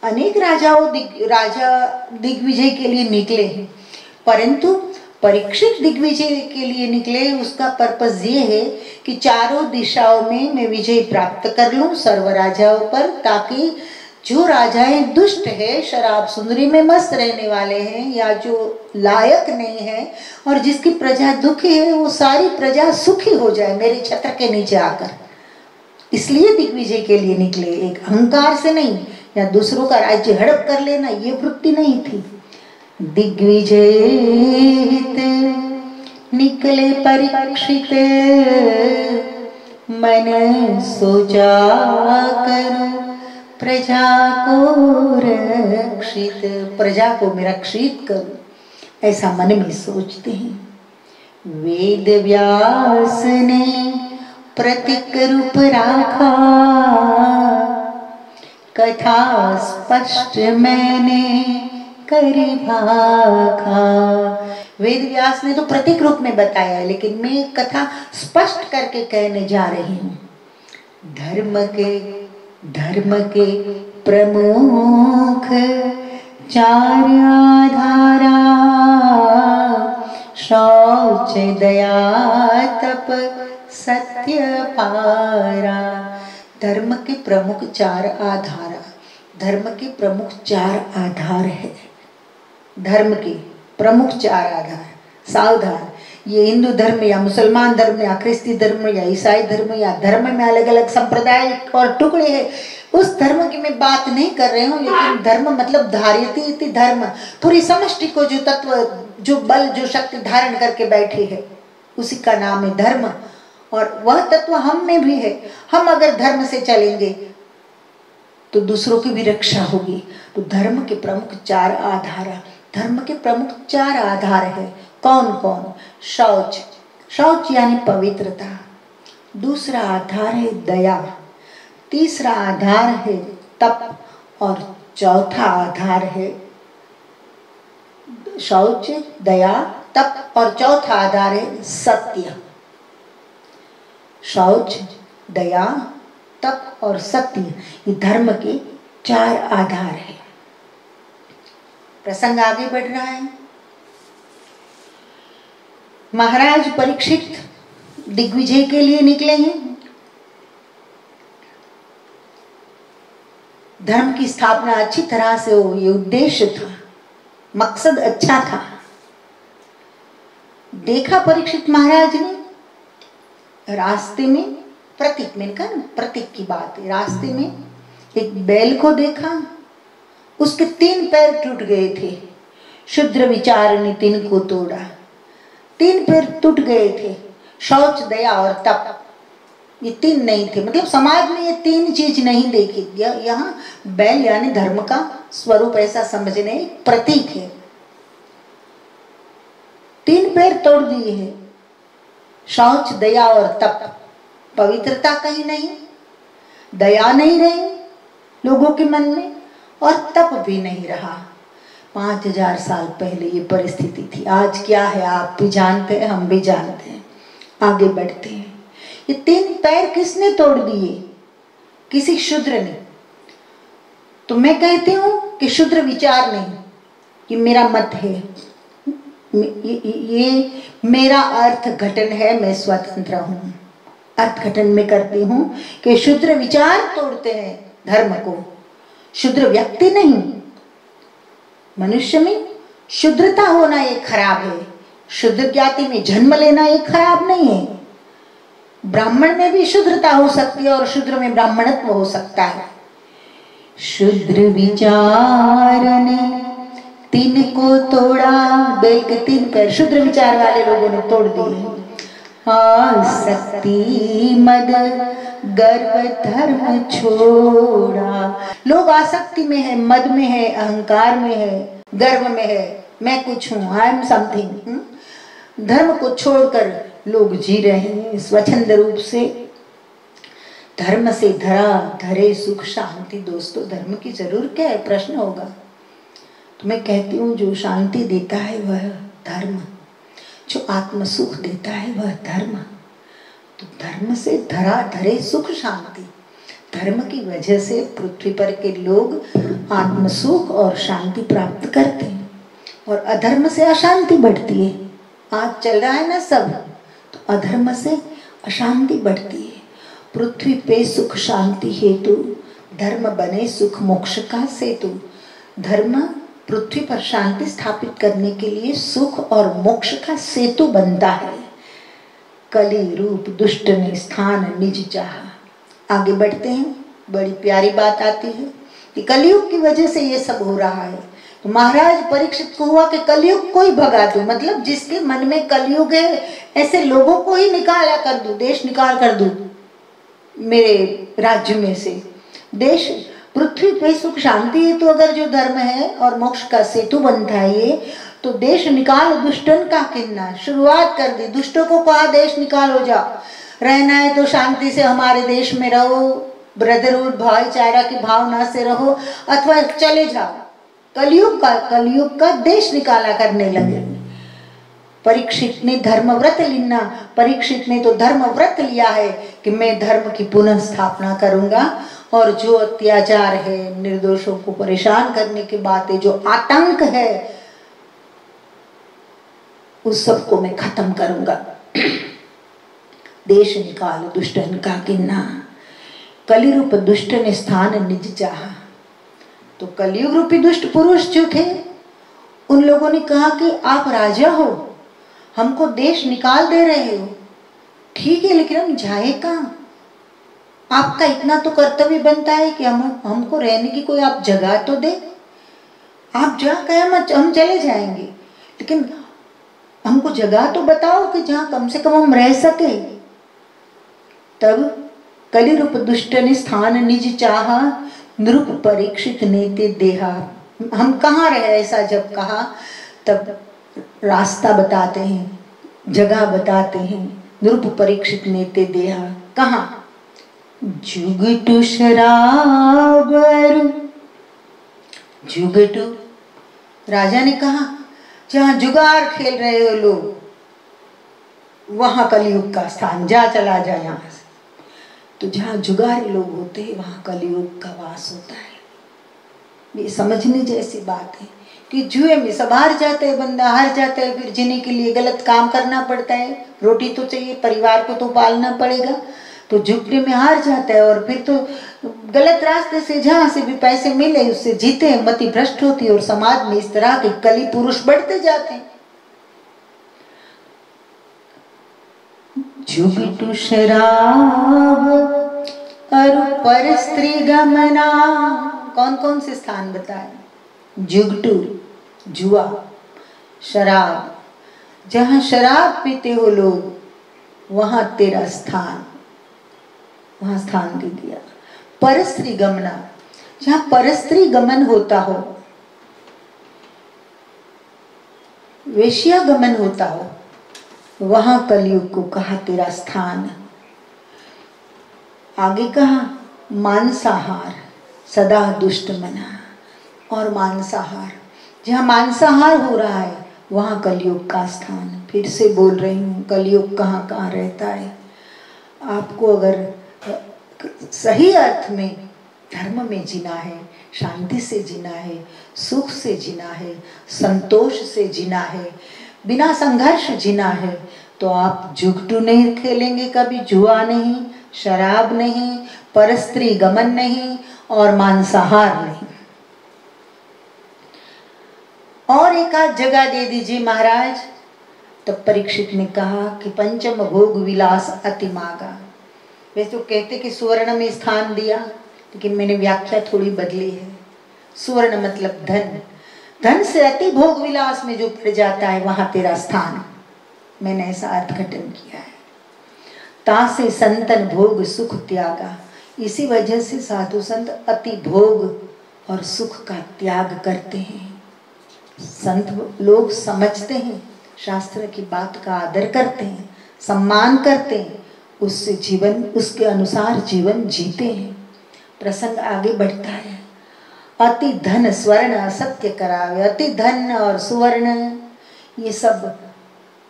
अनेक राजा दिग्विजय के लिए निकले हैं, परंतु परीक्षित दिग्विजय के लिए निकले। उसका पर्पस ये है कि चारों दिशाओं में मैं विजय प्राप्त कर लूं सर्व राजाओं पर, ताकि जो राजाएं दुष्ट है, शराब सुंदरी में मस्त रहने वाले हैं, या जो लायक नहीं है और जिसकी प्रजा दुखी है, वो सारी प्रजा सुखी हो जाए मेरे छत्र के नीचे आकर। इसलिए दिग्विजय के लिए निकले, एक अहंकार से नहीं, या दूसरों का राज्य हड़प कर लेना, ये वृत्ति नहीं थी। दिग्विजय निकले परीक्षित, मन सोचा करूं प्रजा को रक्षित, प्रजा को मैं रक्षित करूं, ऐसा मन में सोचते हैं। वेद व्यास ने प्रतीक रूप राखा, कथा स्पष्ट मैंने करी भाखा। वेद व्यास ने तो प्रतीक रूप में बताया है, लेकिन मैं कथा स्पष्ट करके कहने जा रही हूँ। धर्म के प्रमुख चार आधारा, शौच दया तप सत्य पारा। धर्म के प्रमुख चार आधार, धर्म के प्रमुख चार आधार है। धर्म के प्रमुख चार आधार, सावधान, ये हिंदू धर्म या मुसलमान धर्म या ख्रिस्ती धर्म या ईसाई धर्म या धर्म में अलग अलग संप्रदाय और टुकड़े हैं, उस धर्म की मैं बात नहीं कर रही हूँ। लेकिन धर्म मतलब धार्यति इति धर्म, पूरी समष्टि को जो तत्व, जो बल, जो शक्ति धारण करके बैठे है, उसी का नाम है धर्म। और वह तत्व हम में भी है। हम अगर धर्म से चलेंगे तो दूसरों की भी रक्षा होगी। तो धर्म के प्रमुख 4 आधार, धर्म के प्रमुख 4 आधार है। कौन कौन? शौच, शौच यानी पवित्रता। दूसरा आधार है दया, तीसरा आधार है तप, और चौथा आधार है शौच, दया, तप, और चौथा आधार है सत्य। शौच, दया, तप और सत्य, ये धर्म के 4 आधार है। प्रसंग आगे बढ़ रहा है। महाराज परीक्षित दिग्विजय के लिए निकले हैं। धर्म की स्थापना अच्छी तरह से हो, ये उद्देश्य था, मकसद अच्छा था। देखा परीक्षित महाराज ने रास्ते में, प्रतीक, मैंने कहा ना प्रतीक की बात है, रास्ते में एक बैल को देखा, उसके 3 पैर टूट गए थे। शुद्र विचार ने 3 को तोड़ा, 3 पैर टूट गए थे। शौच, दया और तप, ये 3 नहीं थे। मतलब समाज में ये 3 चीज नहीं देखी। यहाँ बैल यानी धर्म का स्वरूप ऐसा समझने, प्रतीक है। 3 पैर तोड़ दिए हैं। शौच, दया और तप, पवित्रता कहीं नहीं, दया नहीं रही लोगों के मन में, और तप भी नहीं रहा। 5000 साल पहले ये परिस्थिति थी। आज क्या है आप भी जानते हैं, हम भी जानते हैं। आगे बढ़ते हैं। ये 3 पैर किसने तोड़ दिए? किसी शूद्र ने। तो मैं कहती हूँ कि शूद्र विचार नहीं, ये मेरा मत है, ये मेरा अर्थ घटन है, मैं स्वतंत्र हूँ। अर्थ घटन में करती हूँ कि शूद्र विचार तोड़ते हैं धर्म को, शूद्र व्यक्ति नहीं। मनुष्य में शुद्रता होना ये खराब है, शूद्र जाति में जन्म लेना ये खराब नहीं है। ब्राह्मण में भी शुद्रता हो सकती है और शूद्र में ब्राह्मणत्व हो सकता है। शूद्र विचार ने 3 को तोड़ा, बैल के 3 पैर शूद्र विचार वाले लोगों ने तोड़ दिए। आसक्ति मद गर्व धर्म छोड़ा। लोग आसक्ति में है, मद में है, अहंकार में है, गर्व में है, मैं कुछ हूँ, आई एम समथिंग। धर्म को छोड़कर लोग जी रहे हैं स्वच्छंद रूप से। धर्म से धरा धरे सुख शांति। दोस्तों, धर्म की जरूर क्या है, प्रश्न होगा। तो मैं कहती हूँ जो शांति देता है वह धर्म, जो आत्म सुख देता है वह धर्म। तो धर्म से धरा धरे सुख शांति। धर्म की वजह से पृथ्वी पर के लोग आत्म सुख और शांति प्राप्त करते हैं, और अधर्म से अशांति बढ़ती है। आज चल रहा है ना सब, तो अधर्म से अशांति बढ़ती है। पृथ्वी पे सुख शांति हेतु धर्म बने सुख मोक्ष का सेतु। धर्म पृथ्वी पर शांति स्थापित करने के लिए सुख और मोक्ष का सेतु बनता है। कली रूप दुष्ट ने स्थान निज चाहा। आगे बढ़ते हैं, बड़ी प्यारी बात आती है कि कलयुग की वजह से ये सब हो रहा है। तो महाराज परीक्षित को हुआ कि कलयुग को ही भगा दूं, मतलब जिसके मन में कलयुग है ऐसे लोगों को ही निकाला कर दूं, देश निकाल कर दूं मेरे राज्य में से। देश पृथ्वी पे सुख शांति है तो अगर जो धर्म है और मोक्ष का सेतु बनता है ये, तो देश निकाल दुष्टन का किन्ना। शुरुआत कर दी, दुष्टों को कहा देश निकालो जाओ, रहना है तो शांति से हमारे देश में रहो, ब्रदरहुड भाईचारा की भावना से रहो, अथवा चले जाओ। कलयुग का देश निकाला करने लगे। परीक्षित ने धर्म व्रत लेना, परीक्षित ने तो धर्म व्रत लिया है कि मैं धर्म की पुनः स्थापना करूंगा, और जो अत्याचार है, निर्दोषों को परेशान करने की बातें, जो आतंक है, उस सबको मैं खत्म करूंगा। देश निकाल दुष्टन का किन्ना, कलि रूप दुष्ट ने स्थान निज चाहा। तो कलयुग रूपी दुष्ट पुरुष जो थे, उन लोगों ने कहा कि आप राजा हो, हमको देश निकाल दे रहे हो, ठीक है, लेकिन हम जाए कहाँ? आपका इतना तो कर्तव्य बनता है कि हमको रहने की कोई आप जगह तो दे। आप जहाँ कहें हम चले जाएंगे, लेकिन हमको जगह तो बताओ कि जहाँ कम से कम हम रह सके। तब कलिरूप दुष्ट ने स्थान निज चाहा, नृप परीक्षित नेते देहा। हम कहाँ रहे ऐसा जब कहा, तब रास्ता बताते हैं, जगह बताते हैं। नृप परीक्षित नेते देहा, कहाँ? जुगटू शराबर, जुगटू राजा ने कहा जहाँ जुगार खेल रहे हो लोग, वहां कलयुग का स्थान, जा चला जा यहाँ से। तो जहाँ जुगारी लोग होते हैं वहां कलयुग का वास होता है। ये समझने जैसी बात है कि जुए में सब हार जाते हैं, बंदा हार जाता है, फिर जीने के लिए गलत काम करना पड़ता है, रोटी तो चाहिए, परिवार को तो पालना पड़ेगा, तो जुगटे में हार जाता है और फिर तो गलत रास्ते से जहाँ से भी पैसे मिले उससे जीते हैं, मति भ्रष्ट होती है और समाज में इस तरह के कली पुरुष बढ़ते जाते हैं। जुगटू शराब और पर स्त्री गमना, कौन कौन से स्थान बताए? जुगटू जुआ, शराब, जहाँ शराब पीते हो लोग वहां तेरा स्थान, वहां स्थान दे दिया। परस्त्री गमना, जहां परस्त्री गमन होता हो, वेश्या गमन होता हो, वहां कलयुग को कहा तेरा स्थान। आगे कहा मांसाहार सदा दुष्ट मना, और मांसाहार, जहां मांसाहार हो रहा है वहां कलयुग का स्थान। फिर से बोल रही हूँ, कलयुग कहाँ कहाँ रहता है। आपको अगर सही अर्थ में धर्म में जीना है, शांति से जीना है, सुख से जीना है, संतोष से जीना है, बिना संघर्ष जीना है, तो आप जुगटू नहीं खेलेंगे कभी, जुआ नहीं, शराब नहीं, परस्त्री गमन नहीं और मांसाहार नहीं। और एक आध जगह दे दीजिए महाराज। तब परीक्षित ने कहा कि पंचम भोग विलास अति मागा। वैसे तो कहते कि सुवर्ण में स्थान दिया, लेकिन मैंने व्याख्या थोड़ी बदली है। सुवर्ण मतलब धन, धन से अति भोग विलास में जो पड़ जाता है वहां तेरा स्थान, मैंने ऐसा अर्थघटन किया है। तासे संतन भोग सुख त्यागा, इसी वजह से साधु संत अति भोग और सुख का त्याग करते हैं। संत लोग समझते हैं, शास्त्र की बात का आदर करते हैं, सम्मान करते हैं, उससे जीवन, उसके अनुसार जीवन जीते हैं। प्रसंग आगे बढ़ता है। अति धन स्वर्ण असत्य करावे, अति धन और सुवर्ण ये सब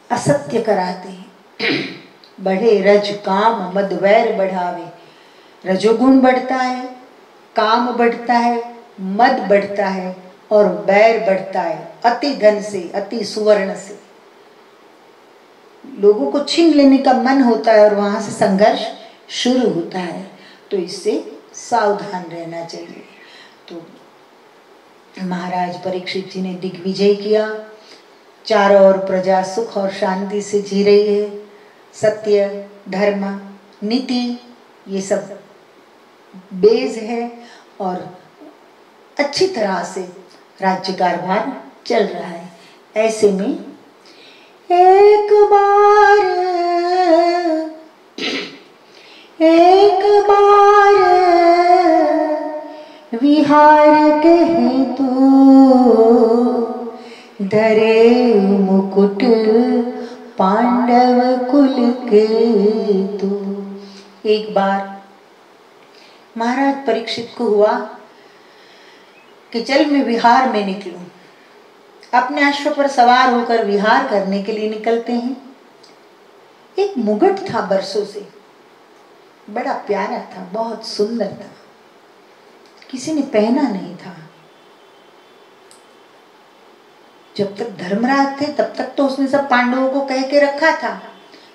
असत्य कराते हैं। बढ़े रज काम मद वैर बढ़ावे, रजोगुण बढ़ता है, काम बढ़ता है, मद बढ़ता है और बैर बढ़ता है। अति धन से, अति सुवर्ण से लोगों को छीन लेने का मन होता है और वहां से संघर्ष शुरू होता है, तो इससे सावधान रहना चाहिए। तो महाराज परीक्षित जी ने दिग्विजय किया, चारों ओर प्रजा सुख और शांति से जी रही है। सत्य, धर्म, नीति ये सब बेस है और अच्छी तरह से राज्य कारभार चल रहा है। ऐसे में एक बार विहार के हेतु धरे मुकुट पांडव कुल के तू। एक बार महाराज परीक्षित को हुआ कि चल मैं विहार में निकलूं। अपने अश्व पर सवार होकर विहार करने के लिए निकलते हैं। एक मुकुट था बरसों से, बड़ा प्यारा था, बहुत सुंदर था, किसी ने पहना नहीं था। जब तक धर्मराज थे तब तक तो उसने सब पांडवों को कह के रखा था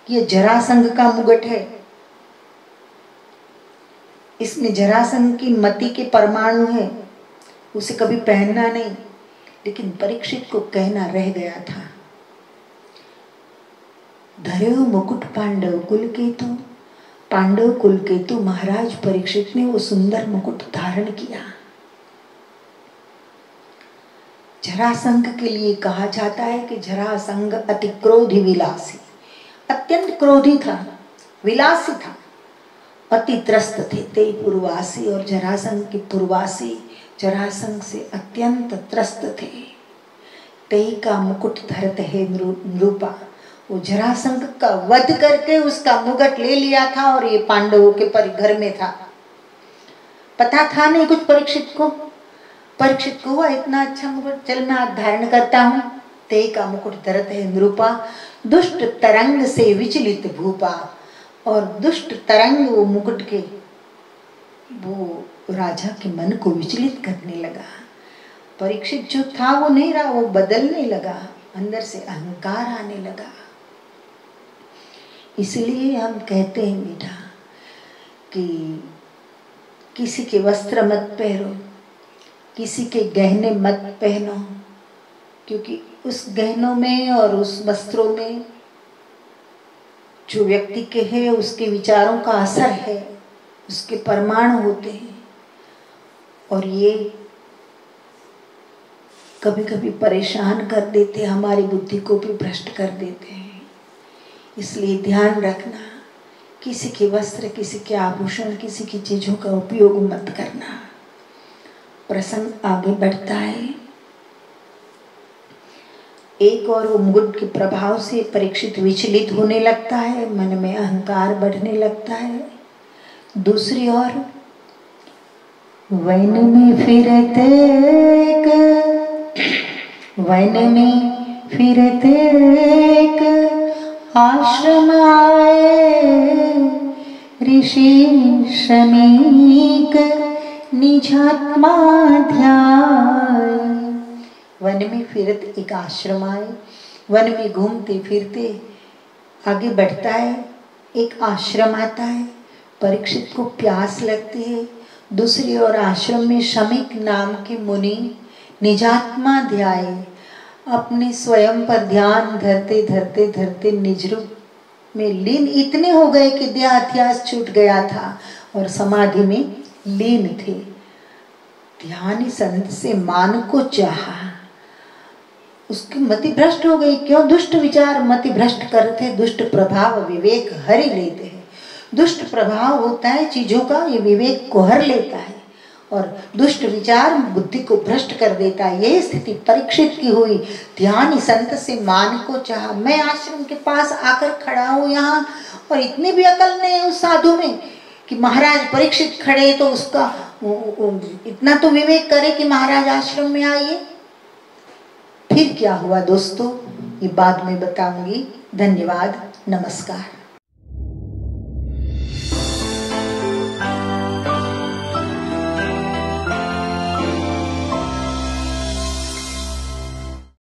कि ये जरासंध का मुकुट है, इसमें जरासंध की मति के परमाणु है, उसे कभी पहनना नहीं। लेकिन परीक्षित को कहना रह गया था। धर्यो मुकुट पांडव कुल केतु, पांडव कुल केतु महाराज परीक्षित ने वो सुंदर मुकुट धारण किया। जरासंध के लिए कहा जाता है कि जरासंध अति क्रोधी विलासी, अत्यंत क्रोधी था, विलासी था, अति त्रस्त थे। ते पूर्वासी और जरासंध के पूर्वासी जरासंध से अत्यंत त्रस्त थे। ते का मुकुट धरत है नृपा, वो जरासंध का वध करके उसका मुकुट ले लिया था और ये पांडवों के घर में था। पता था नहीं कुछ परीक्षित को, परीक्षित को हुआ इतना अच्छा मुकुट, चल मैं आज धारण करता हूँ। ते का मुकुट धरत है नृपा, दुष्ट तरंग से विचलित भूपा, और दुष्ट तरंग वो मुकुट के वो राजा के मन को विचलित करने लगा। परीक्षित जो था वो नहीं रहा, वो बदलने लगा, अंदर से अहंकार आने लगा। इसलिए हम कहते हैं बेटा कि किसी के वस्त्र मत पहनो, किसी के गहने मत पहनो, क्योंकि उस गहनों में और उस वस्त्रों में जो व्यक्ति के है उसके विचारों का असर है, उसके परमाणु होते हैं, और ये कभी कभी परेशान कर देते, हमारी बुद्धि को भी भ्रष्ट कर देते हैं। इसलिए ध्यान रखना, किसी के वस्त्र, किसी के आभूषण, किसी की चीजों का उपयोग मत करना। प्रसंग आगे बढ़ता है। एक और वो मुकुट के प्रभाव से परीक्षित विचलित होने लगता है, मन में अहंकार बढ़ने लगता है। दूसरी ओर वन में फिरते एक आश्रम आए, ऋषि शमीक निजात्मा ध्याय। वन में फिरत एक आश्रम आए, वन में घूमते फिरते आगे बढ़ता है, एक आश्रम आता है। परीक्षित को प्यास लगती है। दूसरी ओर आश्रम में शमीक नाम के मुनि निजात्मा ध्याय, अपने स्वयं पर ध्यान धरते धरते धरते निज रूप में लीन इतने हो गए कि देहाध्यास छूट गया था और समाधि में लीन थे। ध्यान संत से मान को चाहा, उसकी मति भ्रष्ट हो गई। क्यों? दुष्ट विचार मति भ्रष्ट करते, दुष्ट प्रभाव विवेक हर लेते हैं। दुष्ट प्रभाव होता है चीजों का, ये विवेक को हर लेता है, और दुष्ट विचार बुद्धि को भ्रष्ट कर देता है। यही स्थिति परीक्षित की हुई। ध्यान संत से मान को चाहा। मैं आश्रम के पास आकर खड़ा हूँ यहाँ, और इतनी भी अकल नहीं है उस साधु में कि महाराज परीक्षित खड़े तो उसका इतना तो विवेक करे कि महाराज आश्रम में आइए। फिर क्या हुआ दोस्तों, ये बाद में बताऊंगी। धन्यवाद, नमस्कार।